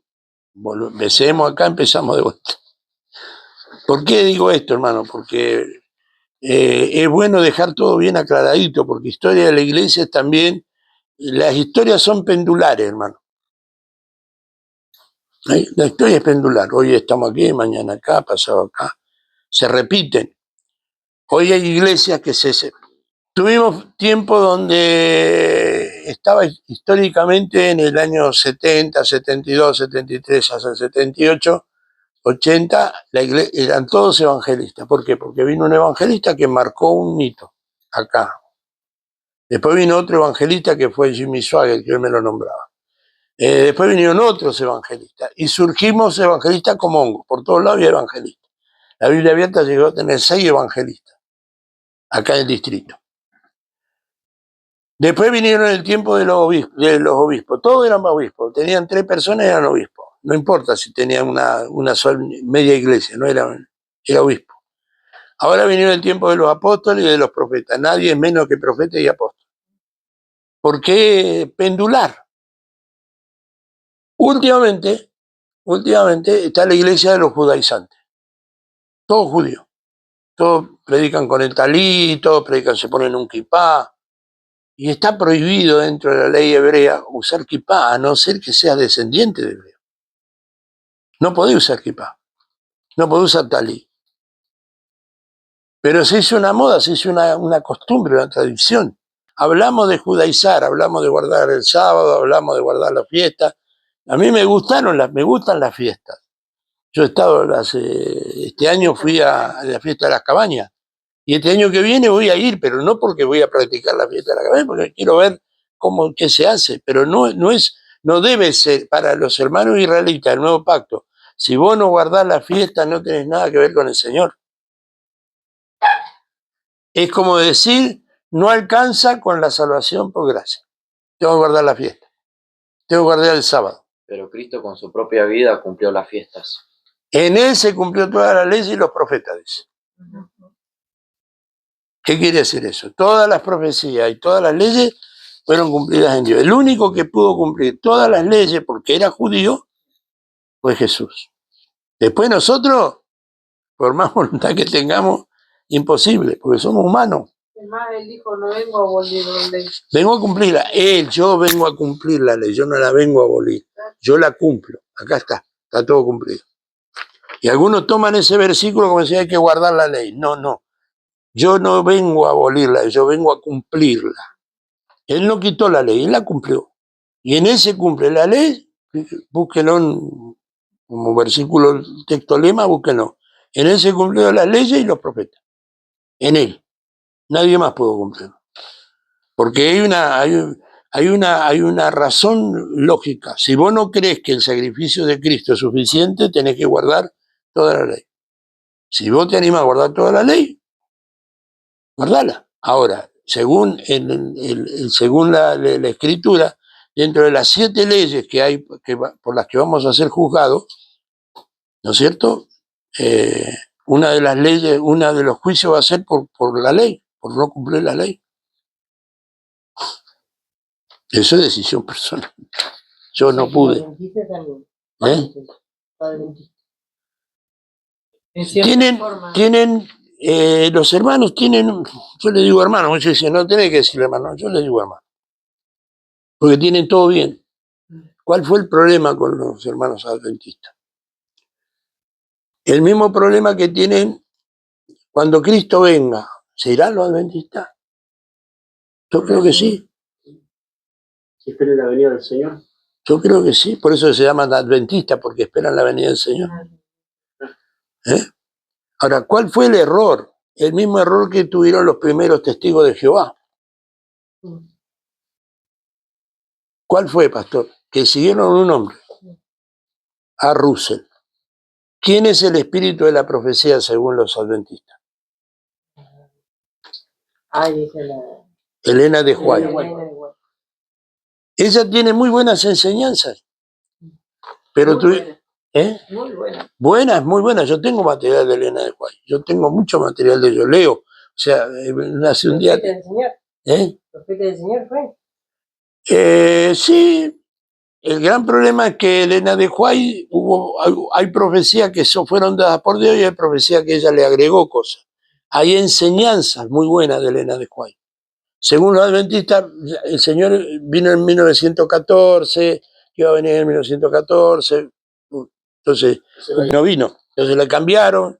Empecemos acá, empezamos de vuelta. ¿Por qué digo esto, hermano? Porque es bueno dejar todo bien aclaradito, porque historia de la iglesia es también, las historias son pendulares, hermano. La historia es pendular. Hoy estamos aquí, mañana acá, pasado acá. Se repiten. Hoy hay iglesias que Tuvimos tiempo donde estaba históricamente en el año 70, 72, 73, hasta el 78, 80, la iglesia, eran todos evangelistas. ¿Por qué? Porque vino un evangelista que marcó un hito acá. Después vino otro evangelista que fue Jimmy Swaggart, que él me lo nombraba. Después vinieron otros evangelistas. Y surgimos evangelistas como hongos. Por todos lados había evangelistas. La Biblia Abierta llegó a tener 6 evangelistas acá en el distrito. Después vinieron el tiempo de los obispos. Todos eran obispos. Tenían 3 personas y eran obispos. No importa si tenían una sola media iglesia, no era obispo. Ahora vinieron el tiempo de los apóstoles y de los profetas. Nadie es menos que profeta y apóstol. ¿Por qué pendular? Últimamente está la iglesia de los judaizantes. Todos judíos. Todos predican con el talí, todos predican, se ponen un kipá. Y está prohibido dentro de la ley hebrea usar kipá, a no ser que seas descendiente de hebreo. No podés usar kipá, no podés usar talí. Pero se hizo una moda, se hizo una costumbre, una tradición. Hablamos de judaizar, hablamos de guardar el sábado, hablamos de guardar las fiestas. A mí me gustan las fiestas. Yo he estado, este año fui a la fiesta de las cabañas. Y este año que viene voy a ir, pero no porque voy a practicar la fiesta de la cabaña, porque quiero ver qué se hace. Pero no debe ser para los hermanos israelitas del nuevo pacto. Si vos no guardás la fiesta, no tenés nada que ver con el Señor. Es como decir, no alcanza con la salvación por gracia. Tengo que guardar la fiesta. Tengo que guardar el sábado. Pero Cristo con su propia vida cumplió las fiestas. En él se cumplió toda la ley y los profetas, dice. ¿Qué quiere decir eso? Todas las profecías y todas las leyes fueron cumplidas en Dios. El único que pudo cumplir todas las leyes porque era judío fue Jesús. Después nosotros, por más voluntad que tengamos, imposible, porque somos humanos. Además, él dijo, no vengo a abolir la ley. Vengo a cumplirla. Yo vengo a cumplir la ley, yo no la vengo a abolir. Yo la cumplo. Acá está todo cumplido. Y algunos toman ese versículo como si hay que guardar la ley. No. Yo no vengo a abolirla, yo vengo a cumplirla. Él no quitó la ley, él la cumplió. Y en él se cumple la ley, búsquenlo como versículo, texto lema, búsquenlo. En él se cumplió las leyes y los profetas. En él. Nadie más pudo cumplirlo. Porque hay una razón lógica. Si vos no crees que el sacrificio de Cristo es suficiente, tenés que guardar toda la ley. Si vos te animás a guardar toda la ley, guardala. Ahora, según la Escritura, dentro de las 7 leyes que hay por las que vamos a ser juzgados, ¿no es cierto? Una de las leyes, uno de los juicios va a ser por la ley, por no cumplir la ley. Eso es decisión personal. Yo no pude. Tienen los hermanos tienen, yo les digo hermano, muchos dicen, no tenés que decirle hermano, yo les digo hermano. Porque tienen todo bien. ¿Cuál fue el problema con los hermanos adventistas? El mismo problema que tienen cuando Cristo venga. ¿Se irán los adventistas? Yo creo que sí. Si esperan la venida del Señor. Yo creo que sí. Por eso se llaman adventistas, porque esperan la venida del Señor. Ahora, ¿cuál fue el error? El mismo error que tuvieron los primeros testigos de Jehová. ¿Cuál fue, pastor? Que siguieron un hombre, a Russell. ¿Quién es el espíritu de la profecía según los adventistas? Elena de White. Ella tiene muy buenas enseñanzas. Pero muy buena. Yo tengo material de Elena de White. Yo tengo mucho material de ello. Leo. O sea, hace un día. ¿Profeta del Señor fue? Sí, el gran problema es que Elena de White, hay profecías que fueron dadas por Dios y hay profecías que ella le agregó cosas. Hay enseñanzas muy buenas de Elena de White. Según los adventistas, el Señor vino en 1914, que iba a venir en 1914, entonces no vino, entonces le cambiaron.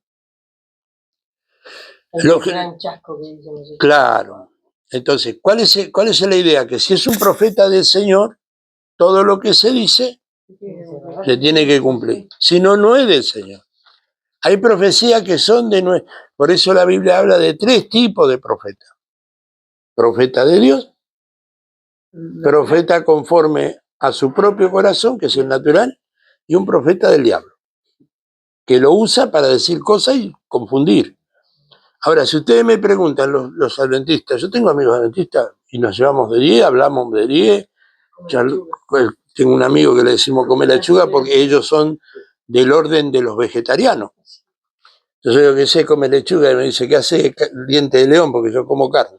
El gran chasco que dicen nosotros. Claro, entonces, ¿cuál es la idea? Que si es un profeta del Señor, todo lo que se dice se tiene que cumplir, si no, no es del Señor. Hay profecías que son de por eso la Biblia habla de 3 tipos de profetas: profeta de Dios, profeta conforme a su propio corazón, que es el natural, y un profeta del diablo, que lo usa para decir cosas y confundir. Ahora, si ustedes me preguntan, los adventistas, yo tengo amigos adventistas y nos llevamos de 10, hablamos de 10. Tengo un amigo que le decimos comer lechuga porque ellos son del orden de los vegetarianos. Yo lo que sé come lechuga y me dice, ¿qué hace diente de león? Porque yo como carne.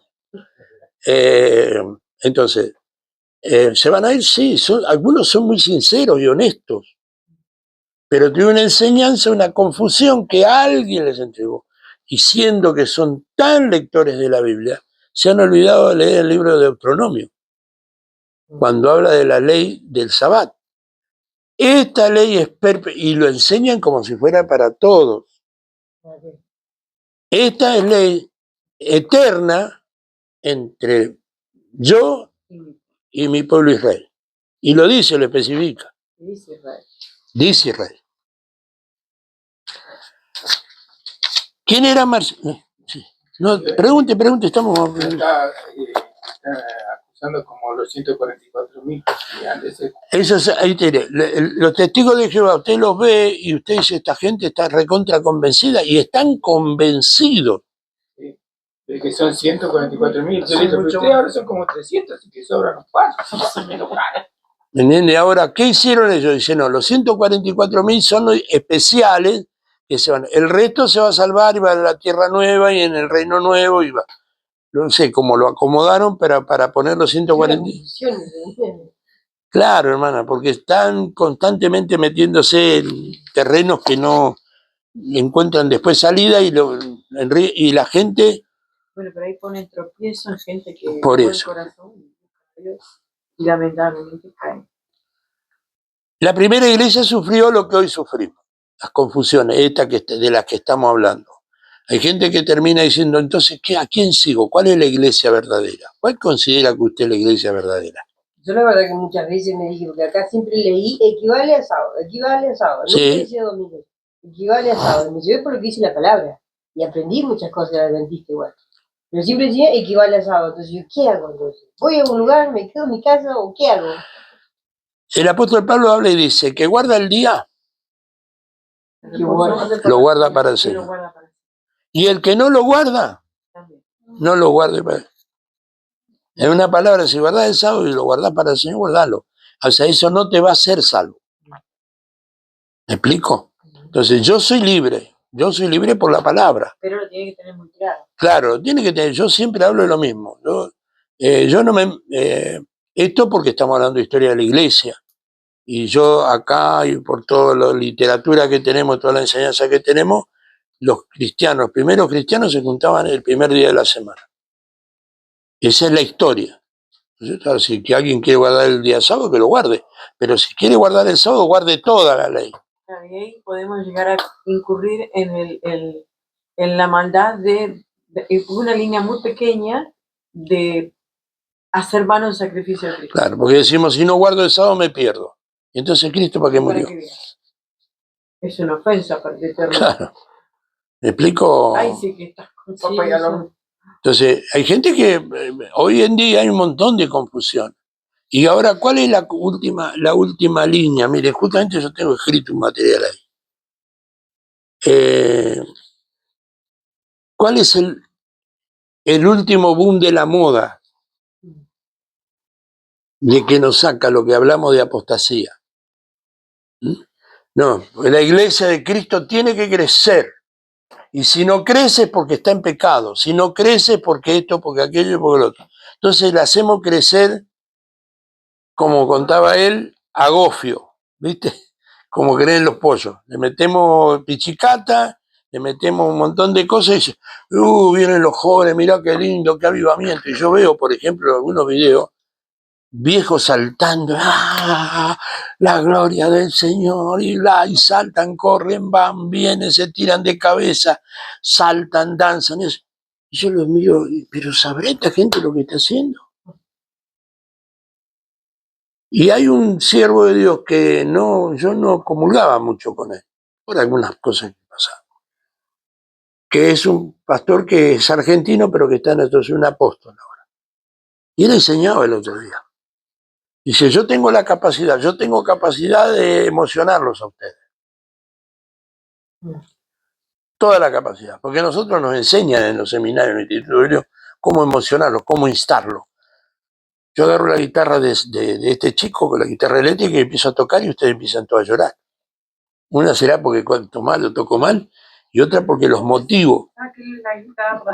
Entonces, ¿se van a ir? Sí, algunos son muy sinceros y honestos, pero tiene una enseñanza, una confusión que alguien les entregó. Y siendo que son tan lectores de la Biblia, se han olvidado de leer el libro de Deuteronomio, cuando habla de la ley del Sabbat. Esta ley es y lo enseñan como si fuera para todos. Esta es ley eterna entre yo y mi pueblo Israel. Y lo dice, lo especifica. Dice Israel. Dice Israel. ¿Quién era Marcial? Sí. No, pregunte, estamos... Está acusando como los 144.000. Eso ahí tiene. Los testigos de Jehová, usted los ve y usted dice, esta gente está recontra convencida, y están convencidos. Sí, de que son 144.000. Yo digo, pero ustedes ahora son como 300, así que sobran los 4. ¿Entiende? Ahora, ¿qué hicieron ellos? Dicen, no, los 144.000 son los especiales que se van. El resto se va a salvar y va a la tierra nueva y en el reino nuevo y va. No sé cómo lo acomodaron para poner los 140. Claro, hermana, porque están constantemente metiéndose en terrenos que no encuentran después salida y la gente... Bueno, pero ahí ponen tropiezo en gente que por tiene el eso. corazón y lamentablemente caen. La primera iglesia sufrió lo que hoy sufrimos, las confusiones, de las que estamos hablando. Hay gente que termina diciendo, entonces, ¿a quién sigo? ¿Cuál es la iglesia verdadera? ¿Cuál considera que usted es la iglesia verdadera? Yo la verdad que muchas veces me dije, porque acá siempre leí equivale a sábado, Sí. nunca decía domingo, equivale a sábado, me llevé por lo que dice la palabra, y aprendí muchas cosas del adventista igual, pero siempre decía equivale a sábado, entonces yo, ¿qué hago entonces? ¿Voy a un lugar, me quedo en mi casa o qué hago? El apóstol Pablo habla y dice que guarda el día, lo guarda para el Señor. Y el que no lo guarda, no lo guarde para él. En una palabra, si guardás el sábado y lo guardás para el Señor, guardalo. O sea, eso no te va a hacer salvo. ¿Me explico? Entonces, yo soy libre por la palabra. Pero lo tiene que tener muy claro. Claro, tiene que tener, yo siempre hablo de lo mismo. Yo no me... esto porque estamos hablando de historia de la iglesia. Y yo acá, y por toda la literatura que tenemos, toda la enseñanza que tenemos, los primeros cristianos se juntaban el primer día de la semana. Esa es la historia. Si alguien quiere guardar el día sábado, que lo guarde. Pero si quiere guardar el sábado, guarde toda la ley. Y ahí podemos llegar a incurrir en la maldad de una línea muy pequeña de hacer vano el sacrificio de Cristo. Claro, porque decimos, si no guardo el sábado me pierdo. Y entonces, ¿Cristo para qué murió? Es una ofensa para el Eterno. Claro. ¿Me explico? Ay, sí que estás con papá y algo. Entonces, hay gente que hoy en día hay un montón de confusión. Y ahora, ¿cuál es la última línea? Mire, justamente yo tengo escrito un material ahí. ¿Cuál es el último boom de la moda? De que nos saca lo que hablamos de apostasía. No, la iglesia de Cristo tiene que crecer. Y si no crece es porque está en pecado. Si no crece es porque esto, porque aquello, porque lo otro. Entonces le hacemos crecer, como contaba él, a gofio, ¿viste? Como creen los pollos. Le metemos pichicata, le metemos un montón de cosas y dice, vienen los jóvenes, mirá qué lindo, qué avivamiento. Y yo veo, por ejemplo, algunos videos, viejos saltando, la gloria del Señor, y saltan, corren, van, vienen, se tiran de cabeza, saltan, danzan, eso. Y yo los miro, pero ¿sabrá esta gente lo que está haciendo? Y hay un siervo de Dios que yo no comulgaba mucho con él, por algunas cosas que pasaban, que es un pastor que es argentino, pero que está en Estados Unidos, un apóstol ahora. Y él enseñaba el otro día. Dice, yo tengo capacidad de emocionarlos a ustedes. Toda la capacidad, porque a nosotros nos enseñan en los seminarios, en el instituto, cómo emocionarlos, cómo instarlos. Yo agarro la guitarra de este chico con la guitarra eléctrica y empiezo a tocar y ustedes empiezan todos a llorar. Una será porque cuanto mal lo toco mal y otra porque los motivo. Que la guitarra.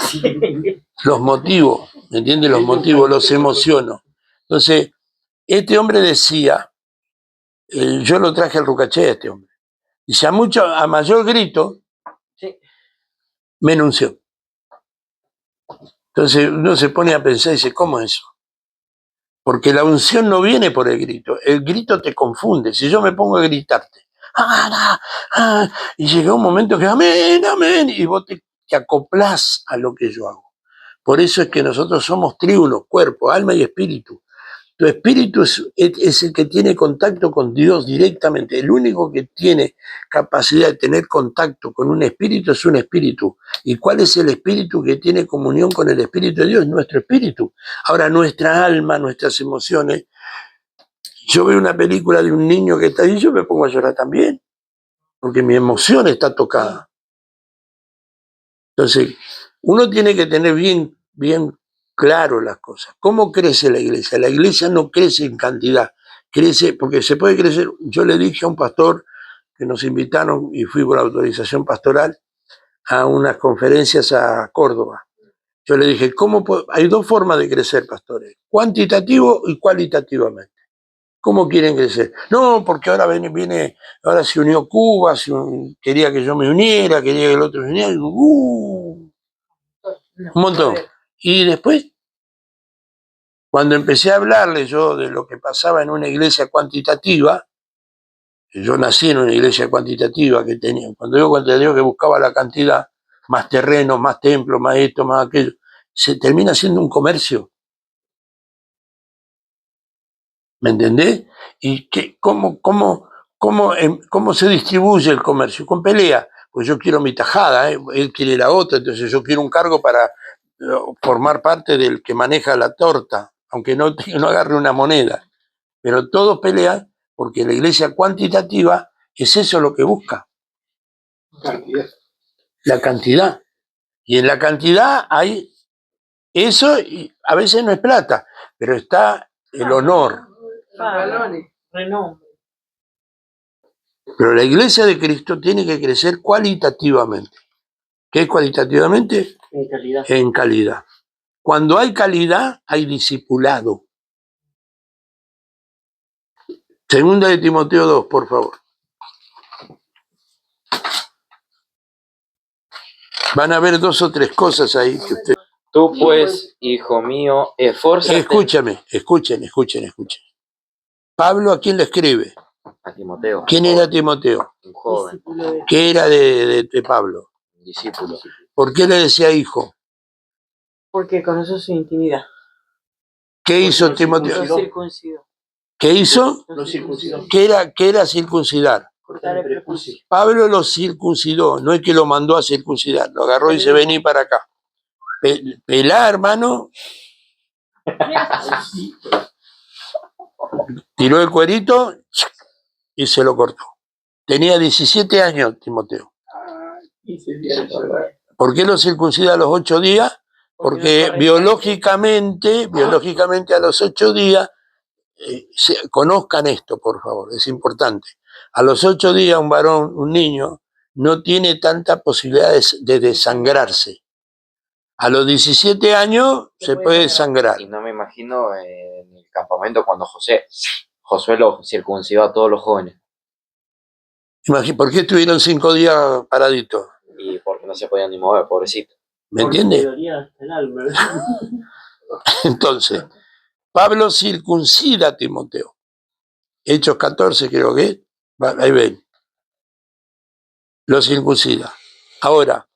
Los motivo, ¿me entiendes? Los motivo, los emociono. Entonces, este hombre decía, yo lo traje al Rucaché a este hombre. Dice, a mayor grito, me enunció. Entonces uno se pone a pensar y dice, ¿cómo es eso? Porque la unción no viene por el grito te confunde. Si yo me pongo a gritarte, y llega un momento que amén, amén, y vos te acoplás a lo que yo hago. Por eso es que nosotros somos triuno, cuerpo, alma y espíritu. Tu espíritu es el que tiene contacto con Dios directamente. El único que tiene capacidad de tener contacto con un espíritu es un espíritu. ¿Y cuál es el espíritu que tiene comunión con el espíritu de Dios? Nuestro espíritu. Ahora, nuestra alma, nuestras emociones. Yo veo una película de un niño que está ahí y yo me pongo a llorar también, porque mi emoción está tocada. Entonces, uno tiene que tener bien claro las cosas. ¿Cómo crece la iglesia? La iglesia no crece en cantidad, crece porque se puede crecer. Yo le dije a un pastor que nos invitaron y fui por autorización pastoral a unas conferencias a Córdoba. Yo le dije, hay dos formas de crecer, pastores, cuantitativo y cualitativamente. ¿Cómo quieren crecer? No, porque ahora ahora se unió Cuba, quería que yo me uniera, quería que el otro se uniera, un montón. Y después, cuando empecé a hablarle yo de lo que pasaba en una iglesia cuantitativa, yo nací en una iglesia cuantitativa que tenía, cuando digo cuantitativo, que buscaba la cantidad, más terrenos, más templos, más esto, más aquello, se termina siendo un comercio. ¿Me entendés? ¿Y cómo se distribuye el comercio? Con pelea. Pues yo quiero mi tajada, él quiere la otra, entonces yo quiero un cargo para formar parte del que maneja la torta, aunque no agarre una moneda. Pero todos pelean porque la iglesia cuantitativa es eso lo que busca. Cantidad. La cantidad. Y en la cantidad hay eso, y a veces no es plata, pero está el honor. Renombre. Pero la iglesia de Cristo tiene que crecer cualitativamente. ¿Qué es cualitativamente? En calidad. En calidad. Cuando hay calidad, hay discipulado. Segunda de Timoteo 2, por favor. Van a ver dos o tres cosas ahí que usted... Tú pues, hijo mío, esfuérzate. Escuchen. Pablo, ¿a quién le escribe? A Timoteo. ¿Quién era Timoteo? Un joven, ¿Qué era de Pablo? un discípulo. ¿Por qué le decía hijo? Porque conoce su intimidad. ¿Qué hizo Timoteo? Lo circuncidó. ¿Qué hizo? Lo circuncidó. ¿Qué era circuncidar? Cortar el prepucio. Pablo lo circuncidó, no es que lo mandó a circuncidar, lo agarró y dice, vení para acá. Pelá, hermano. Tiró el cuerito y se lo cortó. Tenía 17 años Timoteo. ¿Por qué lo circuncida a los 8 días? Porque biológicamente a los 8 días, conozcan esto, por favor, es importante. A los 8 días un varón, un niño, no tiene tanta posibilidad de desangrarse. A los 17 años se puede desangrar. Y no me imagino en el campamento cuando Josué lo circuncidó a todos los jóvenes. ¿Por qué estuvieron 5 días paraditos? Y porque no se podían ni mover, pobrecito. ¿Me entiendes? El alma. Entonces, Pablo circuncida a Timoteo. Hechos 14 creo que es. Ahí ven. Lo circuncida. Ahora,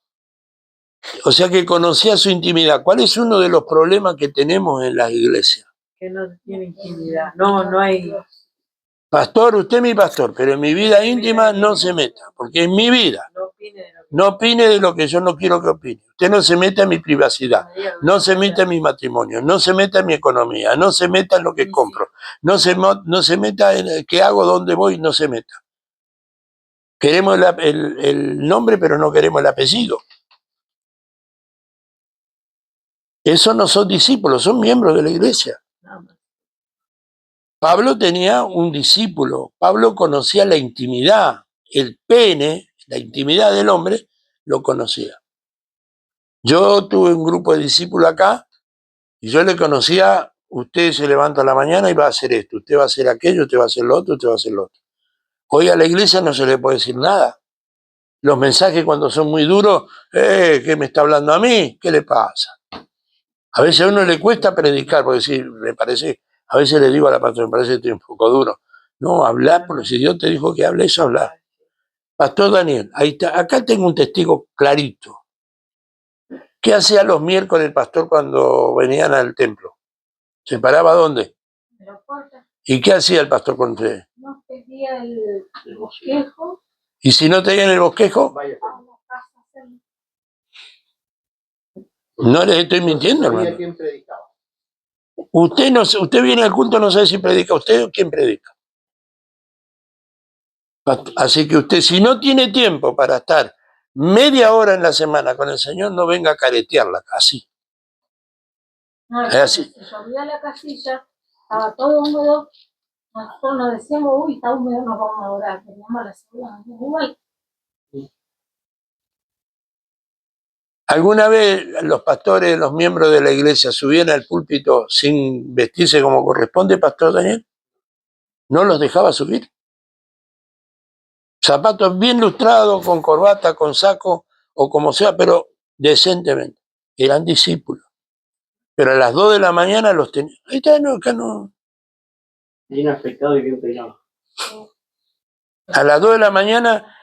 o sea que conocía su intimidad. ¿Cuál es uno de los problemas que tenemos en las iglesias? Que no tiene intimidad. No hay. Pastor, usted es mi pastor, pero en mi vida íntima no se meta, porque es mi vida. No opine de lo que yo no quiero que opine. Usted no se meta en mi privacidad, no se meta en mi matrimonio, no se meta en mi economía, no se meta en lo que compro, no se meta en qué hago, dónde voy, no se meta. Queremos el nombre, pero no queremos el apellido. Esos no son discípulos, son miembros de la iglesia. Pablo tenía un discípulo, Pablo conocía la intimidad, el pene, la intimidad del hombre, lo conocía. Yo tuve un grupo de discípulos acá y yo le conocía, usted se levanta a la mañana y va a hacer esto, usted va a hacer aquello, usted va a hacer lo otro, usted va a hacer lo otro. Hoy a la iglesia no se le puede decir nada. Los mensajes cuando son muy duros, ¿qué me está hablando a mí? ¿Qué le pasa? A veces a uno le cuesta predicar, porque sí, me parece, a veces le digo a la pastora, me parece que estoy un poco duro. No, hablar, porque si Dios te dijo que hable, eso hablar. Pastor Daniel, ahí está, acá tengo un testigo clarito. ¿Qué hacía los miércoles el pastor cuando venían al templo? ¿Se paraba dónde? En la puerta. ¿Y qué hacía el pastor con ustedes? No pedía el bosquejo. ¿Y si no tenían el bosquejo? A la casa a hacerlo. No les estoy mintiendo, hermano. ¿Quién predicaba? Usted viene al culto, no sabe si predica usted o quién predica. Así que usted, si no tiene tiempo para estar media hora en la semana con el Señor, no venga a caretearla, así. No, Es así. se llovía la casilla, estaba todo húmedo. Nosotros nos decíamos, uy, está húmedo, nos vamos a orar. Teníamos la segunda, igual. ¿Alguna vez los pastores, los miembros de la iglesia subían al púlpito sin vestirse como corresponde, Pastor Daniel? ¿No los dejaba subir? Zapatos bien lustrados, con corbata, con saco, o como sea, pero decentemente. Eran discípulos. Pero a las 2 de la mañana los tenían. Ahí está, no, acá no. Bien afectado y bien peinado. A las 2 de la mañana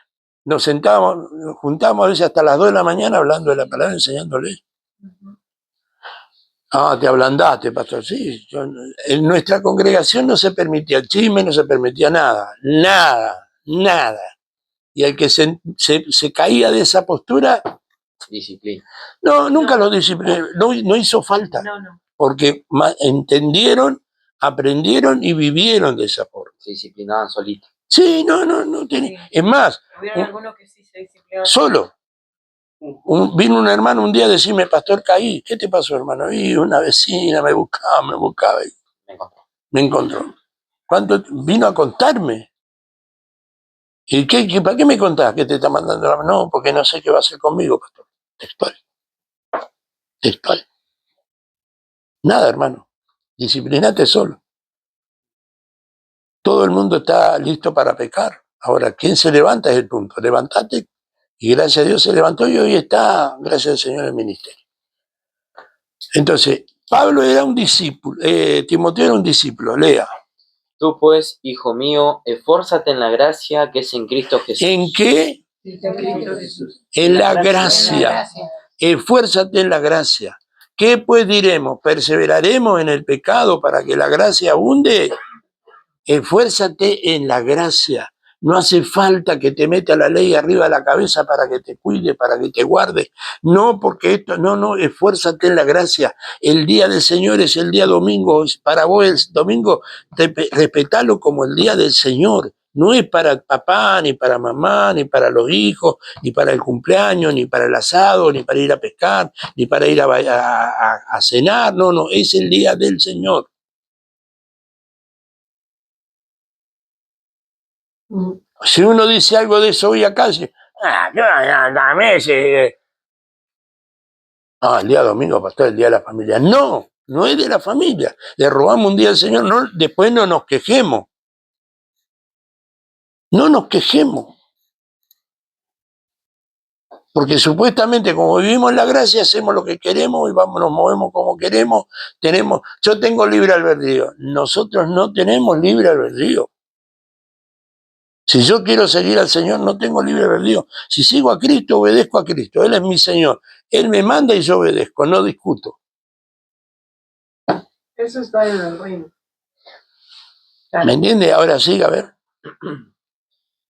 nos sentábamos, nos juntábamos a veces hasta las 2 de la mañana hablando de la palabra, enseñándole. Ah, te ablandaste, pastor. Sí, en nuestra congregación no se permitía el chisme, no se permitía nada. Nada. Y el que se caía de esa postura, Disciplina. no, nunca lo disciplinó, no hizo falta. No. Porque entendieron, aprendieron y vivieron de esa forma. Se disciplinaban solitos. Sí, no tenía. Sí. Es más, Hubieron algunos que sí se disciplinaban. solo. Vino un hermano un día a decirme, pastor, caí. ¿Qué te pasó, hermano? Y una vecina me buscaba y me encontró. ¿Cuánto? Vino a contarme. ¿Y para qué me contás que te está mandando la mano? No, porque no sé qué va a hacer conmigo, pastor. Textual. Nada, hermano. Disciplinate solo. Todo el mundo está listo para pecar. Ahora, ¿quién se levanta? Es el punto. Levantate. Y gracias a Dios se levantó y hoy está, gracias al Señor, en el ministerio. Entonces, Pablo era un discípulo, Timoteo era un discípulo, lea. Tú pues, hijo mío, esfuérzate en la gracia que es en Cristo Jesús. ¿En qué? En la gracia. Esfuérzate en la gracia. ¿Qué pues diremos? ¿Perseveraremos en el pecado para que la gracia abunde? Esfuérzate en la gracia. No hace falta que te meta la ley arriba de la cabeza para que te cuide, para que te guarde. No, porque esto, no, esfuérzate en la gracia. El día del Señor es el día domingo. Para vos el domingo, respetalo como el día del Señor. No es para papá, ni para mamá, ni para los hijos, ni para el cumpleaños, ni para el asado, ni para ir a pescar, ni para ir a cenar. No, es el día del Señor. Si uno dice algo de eso hoy acá, dame ese. El día domingo, pastor, el día de la familia. No, no es de la familia. Le robamos un día al Señor, no, después no nos quejemos. No nos quejemos. Porque supuestamente como vivimos en la gracia, hacemos lo que queremos y nos movemos como queremos. Yo tengo libre albedrío. Nosotros no tenemos libre albedrío. Si yo quiero seguir al Señor, no tengo libre albedrío. Si sigo a Cristo, obedezco a Cristo. Él es mi Señor. Él me manda y yo obedezco, no discuto. Eso está en el reino. ¿Me entiende? Ahora sí, a ver.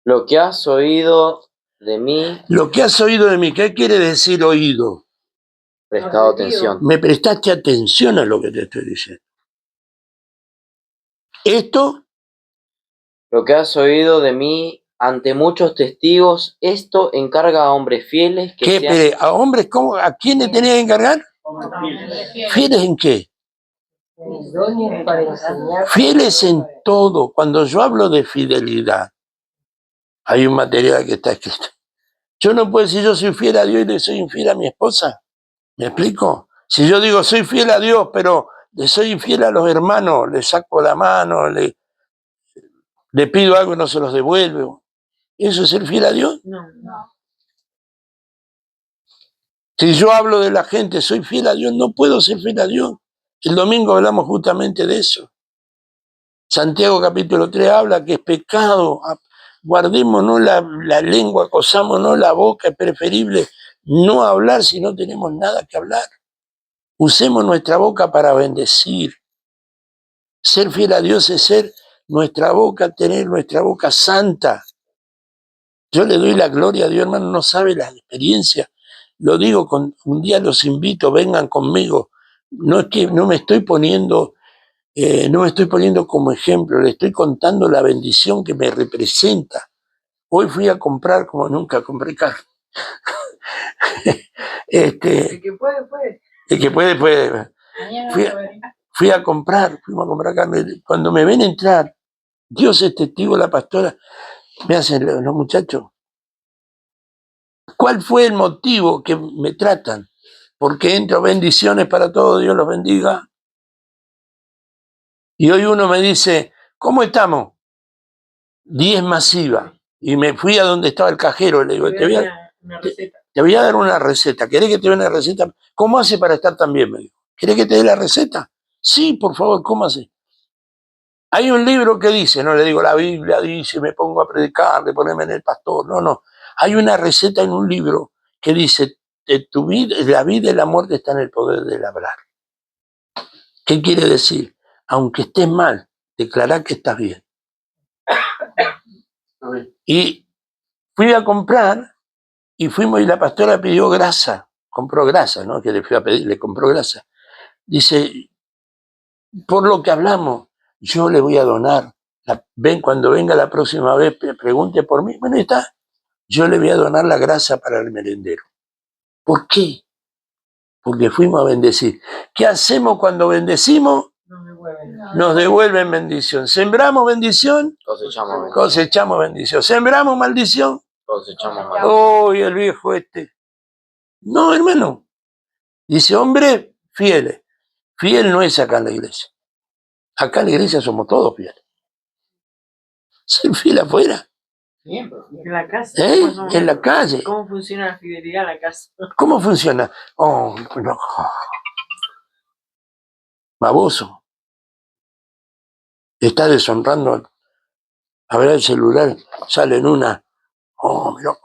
Lo que has oído de mí, Lo que has oído de mí, ¿qué quiere decir oído? prestado atención. Me prestaste atención a lo que te estoy diciendo. Esto, Lo que has oído de mí ante muchos testigos, esto encarga a hombres fieles que sean a hombres, ¿cómo? ¿A quién le tenés que encargar? ¿Fieles en qué? Idóneos para enseñar. Fieles en todo. Cuando yo hablo de fidelidad, hay un material que está escrito. Yo no puedo decir yo soy fiel a Dios y le soy infiel a mi esposa. ¿Me explico? Si yo digo soy fiel a Dios, pero le soy infiel a los hermanos, le saco la mano, le pido algo y no se los devuelvo. ¿Eso es ser fiel a Dios? No. Si yo hablo de la gente, soy fiel a Dios, no puedo ser fiel a Dios. El domingo hablamos justamente de eso. Santiago capítulo 3 habla que es pecado. Guardémonos la lengua, cosámonos la boca. Es preferible no hablar si no tenemos nada que hablar. Usemos nuestra boca para bendecir. Ser fiel a Dios es ser nuestra boca, tener nuestra boca santa. Yo le doy la gloria a Dios, hermano, no sabe la experiencia. Lo digo, un día los invito, vengan conmigo. No es que no me estoy poniendo como ejemplo, le estoy contando la bendición que me representa. Hoy fui a comprar como nunca compré carne. El que puede, puede. El que puede. Fuimos a comprar carne. Cuando me ven entrar, Dios es testigo, la pastora, me hacen los muchachos. ¿Cuál fue el motivo que me tratan? Porque entro, bendiciones para todos, Dios los bendiga. Y hoy uno me dice, ¿cómo estamos? 10 masiva. Y me fui a donde estaba el cajero, le digo, te voy a dar una receta. ¿Querés que te dé una receta? ¿Cómo hace para estar tan bien? Me dijo. ¿Querés que te dé la receta? Sí, por favor, ¿cómo hace? Hay un libro que dice, no le digo la Biblia dice, me pongo a predicar, de ponerme en el pastor, no. Hay una receta en un libro que dice, tu vida, la vida y la muerte están en el poder del hablar. ¿Qué quiere decir? Aunque estés mal, declará que estás bien. Y fui a comprar y fuimos y la pastora pidió grasa, compró grasa, ¿no? Que le fui a pedir, le compró grasa. Dice, por lo que hablamos, yo le voy a donar. Cuando venga la próxima vez, pregunte por mí. Bueno, ahí está. Yo le voy a donar la grasa para el merendero. ¿Por qué? Porque fuimos a bendecir. ¿Qué hacemos cuando bendecimos? Nos devuelven bendición. Sembramos bendición, cosechamos bendición. Sembramos maldición, cosechamos maldición. ¡Uy, el viejo este! No, hermano. Dice, hombre, fieles. Fiel no es acá en la iglesia. Acá en la iglesia somos todos fieles. Ser fiel afuera. En la casa. En la calle. ¿Cómo funciona la fidelidad en la casa? ¿¿Cómo funciona? No. Baboso. Está deshonrando. A ver el celular, sale en una. Mira.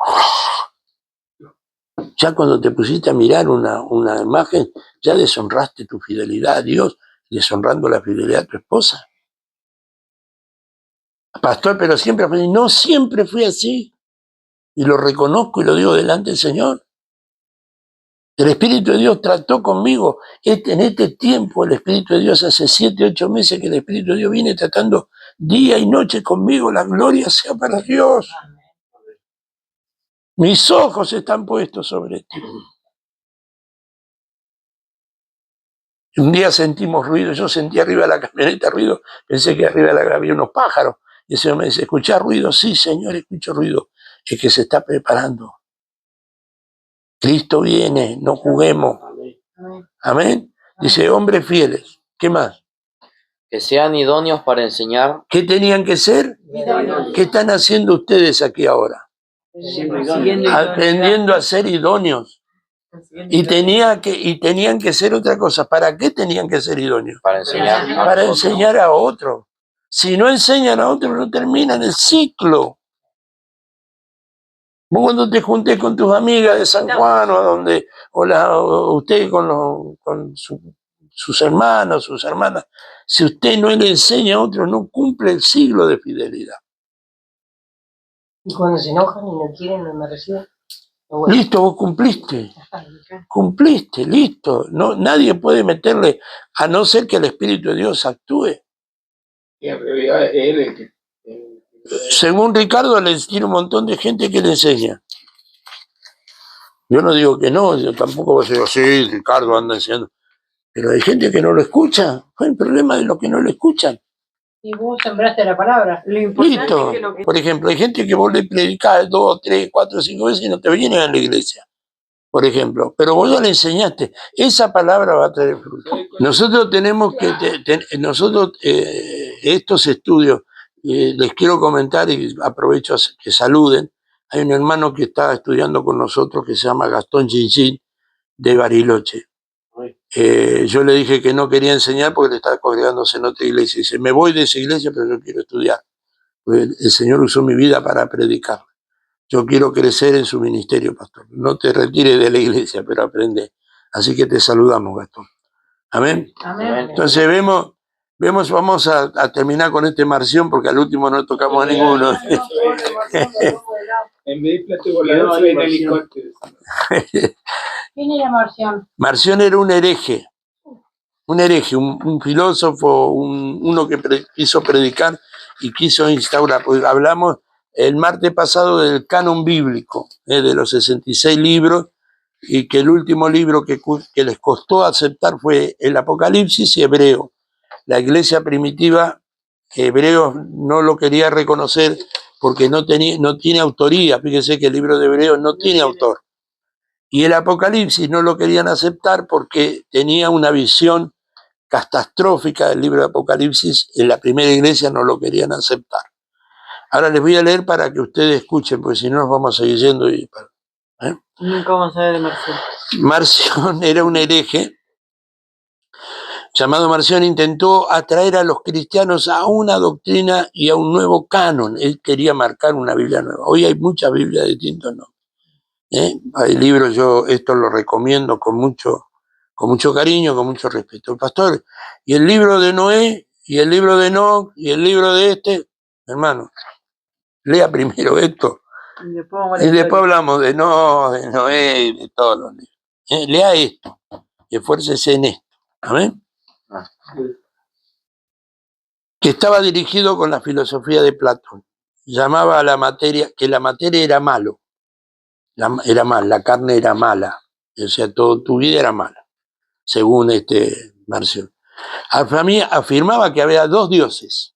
Ya cuando te pusiste a mirar una imagen, ya deshonraste tu fidelidad a Dios, deshonrando la fidelidad a tu esposa. Pastor, pero siempre fui así. No siempre fui así. Y lo reconozco y lo digo delante del Señor. El Espíritu de Dios trató conmigo. En este tiempo, el Espíritu de Dios, hace 7, 8 meses que el Espíritu de Dios viene tratando día y noche conmigo. La gloria sea para Dios. Mis ojos están puestos sobre ti. Un día sentimos ruido, yo sentí arriba de la camioneta ruido, pensé que arriba de la había unos pájaros. Y el Señor me dice, ¿escuchás ruido? Sí, Señor, escucho ruido. es que se está preparando. Cristo viene, no juguemos. Amén. Dice, hombres fieles. ¿Qué más? Que sean idóneos para enseñar. ¿Qué tenían que ser? ¿Qué están haciendo ustedes aquí ahora? Aprendiendo a ser idóneos. Y tenían que ser otra cosa. ¿Para qué tenían que ser idóneos? Para enseñar. Para enseñar a otros. Si no enseñan a otros, no terminan el ciclo. Vos cuando te juntés con tus amigas de San Juan o usted con sus hermanos, sus hermanas, si usted no le enseña a otros, no cumple el siglo de fidelidad. Y cuando se enojan y no quieren, no me reciben. Bueno. Listo, vos cumpliste. Cumpliste, listo. No, nadie puede meterle, a no ser que el Espíritu de Dios actúe. Según Ricardo, tiene un montón de gente que le enseña. Yo no digo que no, yo tampoco voy a decir, sí, Ricardo anda enseñando. Pero hay gente que no lo escucha. Fue el problema de los que no lo escuchan. Y vos sembraste la palabra. Listo. Por ejemplo, hay gente que vos le predicás 2, 3, 4, 5 veces y no te vienen a la iglesia. Por ejemplo, pero vos ya le enseñaste. Esa palabra va a traer fruto. Nosotros tenemos que, estos estudios, les quiero comentar y aprovecho a que saluden. Hay un hermano que está estudiando con nosotros que se llama Gastón Chinchín de Bariloche. Yo le dije que no quería enseñar porque le estaba congregándose en otra iglesia. Dice, me voy de esa iglesia, pero yo quiero estudiar. Porque el Señor usó mi vida para predicar. Yo quiero crecer en su ministerio, pastor. No te retires de la iglesia, pero aprende. Así que te saludamos, Gastón. Amén. Amén. Entonces vamos a terminar con este Marción, porque al último no tocamos a ninguno. En vez de plato volador, soy en helicóptero. ¿Quién era Marción? Marción era un hereje, un filósofo, uno que quiso predicar y quiso instaurar. Pues hablamos el martes pasado del canon bíblico, de los 66 libros, y que el último libro que les costó aceptar fue el Apocalipsis y Hebreo. La iglesia primitiva, Hebreos no lo quería reconocer porque no tiene autoría. Fíjese que el libro de Hebreos no tiene autor. Y el Apocalipsis no lo querían aceptar porque tenía una visión catastrófica del libro de Apocalipsis. En la primera iglesia no lo querían aceptar. Ahora les voy a leer para que ustedes escuchen, porque si no nos vamos a seguir yendo. Nunca vamos a ver de Marción. Marción era un hereje llamado Marción, intentó atraer a los cristianos a una doctrina y a un nuevo canon. Él quería marcar una Biblia nueva. Hoy hay muchas Biblias distintas, ¿no? Hay libros, yo esto lo recomiendo con mucho cariño, con mucho respeto. Pastor, y el libro de Noé, y el libro de Enoc, y el libro de hermano, lea primero esto, y después hablamos de Noé, de todos los libros. Lea esto, y esfuércese en esto. Amén. Que estaba dirigido con la filosofía de Platón. Llamaba a la materia, que la materia era malo. Era mal, la carne era mala. O sea, tu vida era mala, según Marción. Afirmaba que había 2 dioses.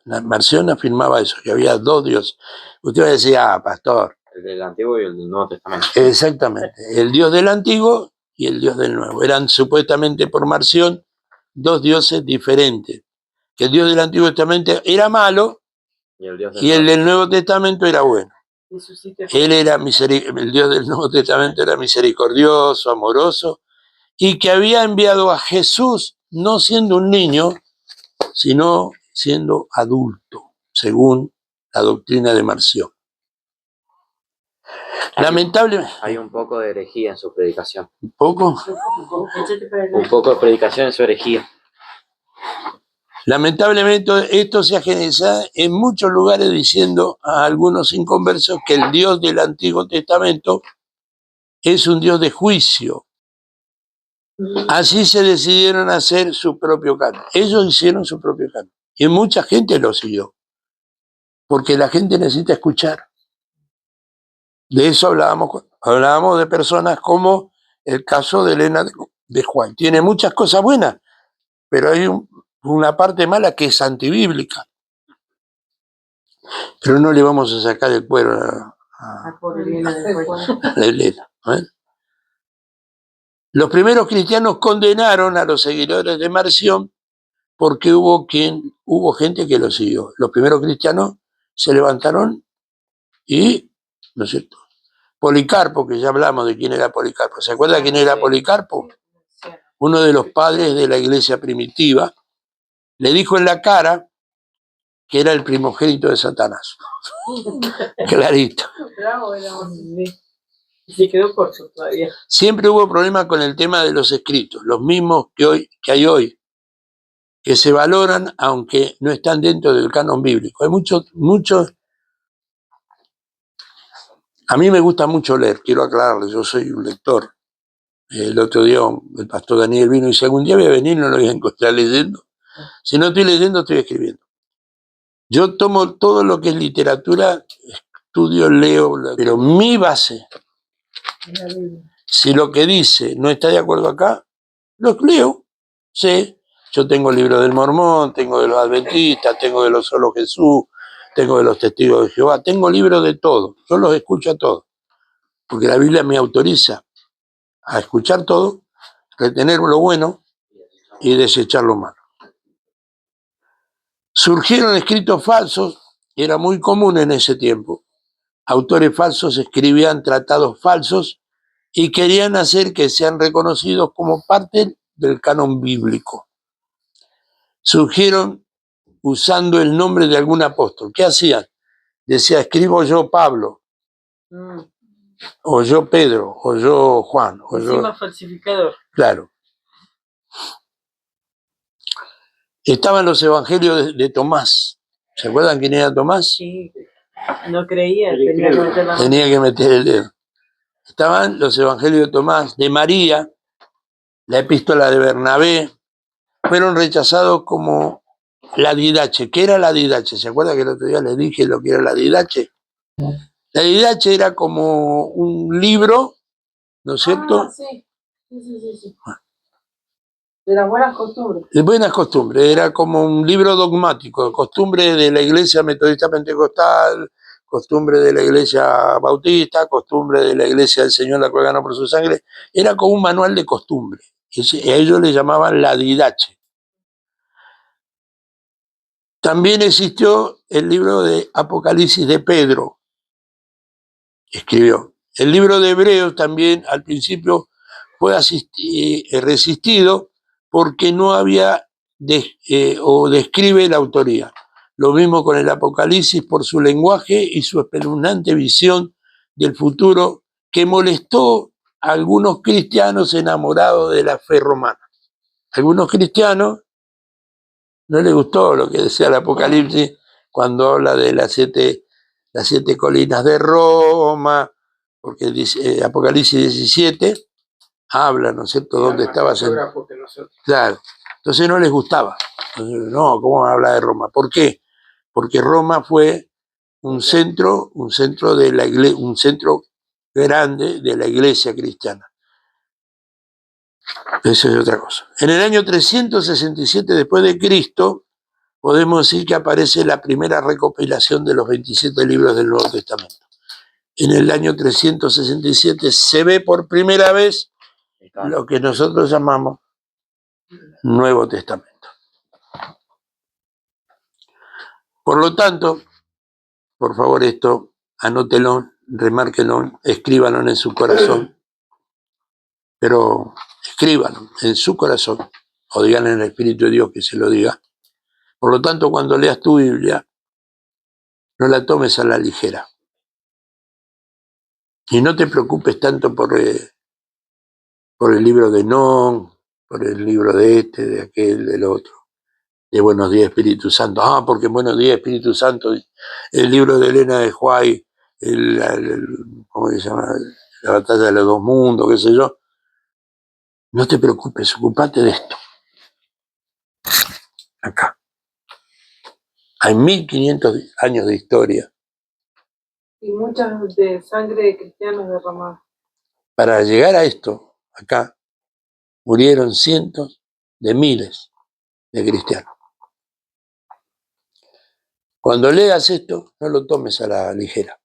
Marción afirmaba eso, que había 2 dioses. Usted va a decir, pastor. El del Antiguo y el del Nuevo Testamento. Exactamente. El Dios del Antiguo y el Dios del Nuevo. Eran supuestamente por Marción 2 dioses diferentes. Que el Dios del Antiguo Testamento era malo y el del Nuevo Testamento era bueno. El Dios del Nuevo Testamento era misericordioso, amoroso, y que había enviado a Jesús no siendo un niño, sino siendo adulto, según la doctrina de Marción. Lamentablemente. Hay un poco de herejía en su predicación. ¿Un poco? Un poco de predicación en su herejía. Lamentablemente esto se ha generalizado en muchos lugares diciendo a algunos inconversos que el Dios del Antiguo Testamento es un Dios de juicio. Así se decidieron hacer su propio canon. Ellos hicieron su propio canon. Y mucha gente lo siguió. Porque la gente necesita escuchar. De eso hablábamos de personas como el caso de Elena de Juan. Tiene muchas cosas buenas, pero hay una parte mala que es antibíblica. Pero no le vamos a sacar el cuero A por Elena de White. a Elena. Los primeros cristianos condenaron a los seguidores de Marción porque hubo gente que lo siguió. Los primeros cristianos se levantaron y, ¿no es cierto? Policarpo, que ya hablamos de quién era Policarpo. ¿Se acuerda quién era Policarpo? Uno de los padres de la iglesia primitiva. Le dijo en la cara que era el primogénito de Satanás. Clarito. Bravo éramos. Y se quedó corto todavía. Siempre hubo problemas con el tema de los escritos, los mismos que hay hoy, que se valoran aunque no están dentro del canon bíblico. Hay muchos. A mí me gusta mucho leer, quiero aclararles, yo soy un lector. El otro día el pastor Daniel vino y dice, algún día voy a venir, no lo voy a encontrar leyendo. Si no estoy leyendo, estoy escribiendo. Yo tomo todo lo que es literatura, estudio, leo, pero mi base, si lo que dice no está de acuerdo acá, lo leo. Sí, yo tengo el libro del Mormón, tengo de los adventistas, tengo de los Solo Jesús, tengo de los Testigos de Jehová, tengo libros de todo, yo los escucho a todos, porque la Biblia me autoriza a escuchar todo, retener lo bueno y desechar lo malo. Surgieron escritos falsos, era muy común en ese tiempo. Autores falsos escribían tratados falsos y querían hacer que sean reconocidos como parte del canon bíblico. Surgieron usando el nombre de algún apóstol. ¿Qué hacían? Decía, escribo yo Pablo, o yo Pedro, o yo Juan. O Encima yo... falsificador. Claro. Estaban los evangelios de Tomás. ¿Se acuerdan quién era Tomás? Sí, no creía, tenía que meter la mano. Tenía que meter el dedo. Estaban los evangelios de Tomás, de María, la epístola de Bernabé. Fueron rechazados como la didache. ¿Qué era la didache? ¿Se acuerdan que el otro día les dije lo que era la didache? La didache era como un libro, ¿no es cierto? Ah, sí. Sí. De las buenas costumbres. De buenas costumbres, era como un libro dogmático, costumbre de la iglesia metodista pentecostal, costumbre de la iglesia bautista, costumbre de la iglesia del Señor, la cual ganó por su sangre. Era como un manual de costumbre. A ellos le llamaban la didache. También existió el libro de Apocalipsis de Pedro, escribió. El libro de Hebreos también al principio fue resistido porque no había o describe la autoría. Lo mismo con el Apocalipsis por su lenguaje y su espeluznante visión del futuro que molestó a algunos cristianos enamorados de la fe romana. Algunos cristianos no les gustó lo que decía el Apocalipsis cuando habla de las siete colinas de Roma, porque dice, Apocalipsis 17 habla, ¿no es cierto?, dónde estaba sentado. Claro, entonces no les gustaba. Entonces, no, ¿cómo habla de Roma? ¿Por qué? Porque Roma fue un centro de la iglesia, un centro grande de la iglesia cristiana. Eso es otra cosa. En el año 367 después de Cristo, podemos decir que aparece la primera recopilación de los 27 libros del Nuevo Testamento. En el año 367 se ve por primera vez lo que nosotros llamamos Nuevo Testamento. Por lo tanto, por favor, esto anótelo, remárquenlo, escríbanlo en su corazón, pero escríbanlo en su corazón, o digan en el Espíritu de Dios que se lo diga. Por lo tanto, cuando leas tu Biblia, no la tomes a la ligera. Y no te preocupes tanto por el libro de Non, por el libro de este, de aquel, del otro, de Buenos Días Espíritu Santo. Porque en Buenos Días Espíritu Santo, el libro de Elena de White, ¿cómo se llama? La batalla de los dos mundos, qué sé yo. No te preocupes, ocupate de esto. Acá. Hay 1500 años de historia. Y muchas de sangre de cristianos derramada. Para llegar a esto, acá, murieron cientos de miles de cristianos. Cuando leas esto, no lo tomes a la ligera.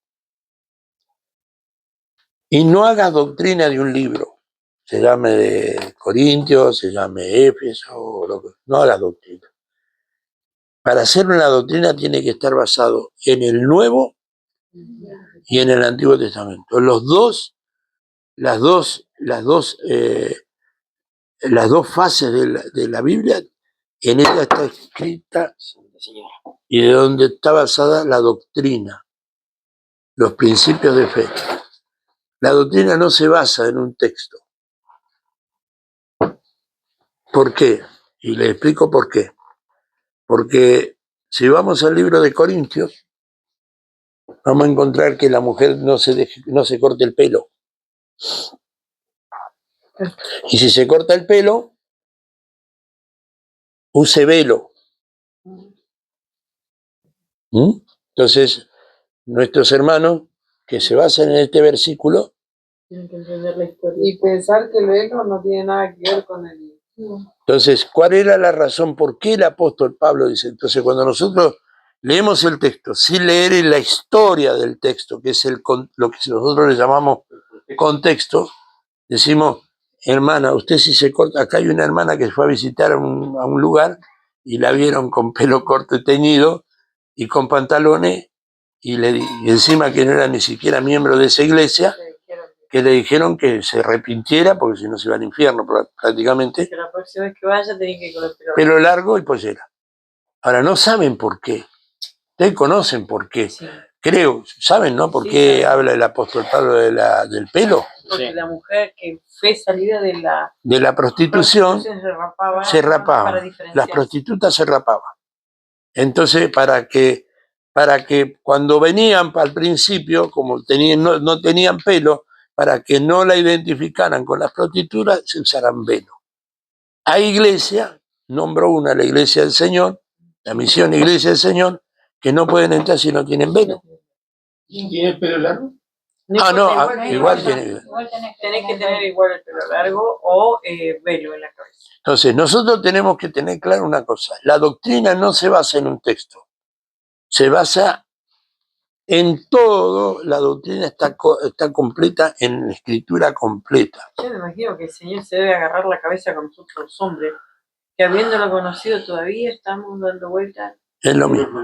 Y no hagas doctrina de un libro, se llame de Corintios, se llame Éfeso, o lo que, no hagas doctrina. Para hacer una doctrina tiene que estar basado en el Nuevo y en el Antiguo Testamento. Las dos fases de la Biblia, en ella está escrita y de donde está basada la doctrina, los principios de fe. La doctrina no se basa en un texto. ¿Por qué? Y le explico por qué. Porque si vamos al libro de Corintios, vamos a encontrar que la mujer no se corte el pelo. Y si se corta el pelo, use velo. Entonces, nuestros hermanos que se basan en este versículo Tienen que entender la historia. Y pensar que el velo no tiene nada que ver con el... Entonces, ¿cuál era la razón? ¿Por qué el apóstol Pablo dice? Entonces, cuando nosotros leemos el texto, sin leer la historia del texto, que es lo que nosotros le llamamos contexto, decimos, hermana, usted si se corta, acá hay una hermana que fue a visitar a un lugar y la vieron con pelo corto y teñido y con pantalones y encima que no era ni siquiera miembro de esa iglesia, que le dijeron que se arrepintiera porque si no se iba al infierno prácticamente. Que la próxima vez que vaya tenés que ir con el pelo largo y pollera. Ahora, no saben por qué. Ustedes conocen por qué. Sí. Creo, ¿saben, no? ¿Por Sí, qué saben. habla el apóstol Pablo del pelo? Porque Sí. la mujer que fue salida de la prostitución se rapaba. para diferenciarse. Las prostitutas se rapaban. Entonces, para que cuando venían al principio, como no tenían pelo, para que no la identificaran con las prostitutas, se usaran velo. Hay iglesia, nombró una, la iglesia del Señor, la misión iglesia del Señor, que no pueden entrar si no tienen velo. ¿Tiene el pelo largo? Igual tiene. Tenés que tener igual el pelo largo o velo en la cabeza. Entonces, nosotros tenemos que tener claro una cosa, la doctrina no se basa en un texto, se basa en todo, la doctrina está completa en la escritura completa. Yo me imagino que el Señor se debe agarrar la cabeza con nosotros los hombres, que habiéndolo conocido todavía estamos dando vueltas. Es lo mismo.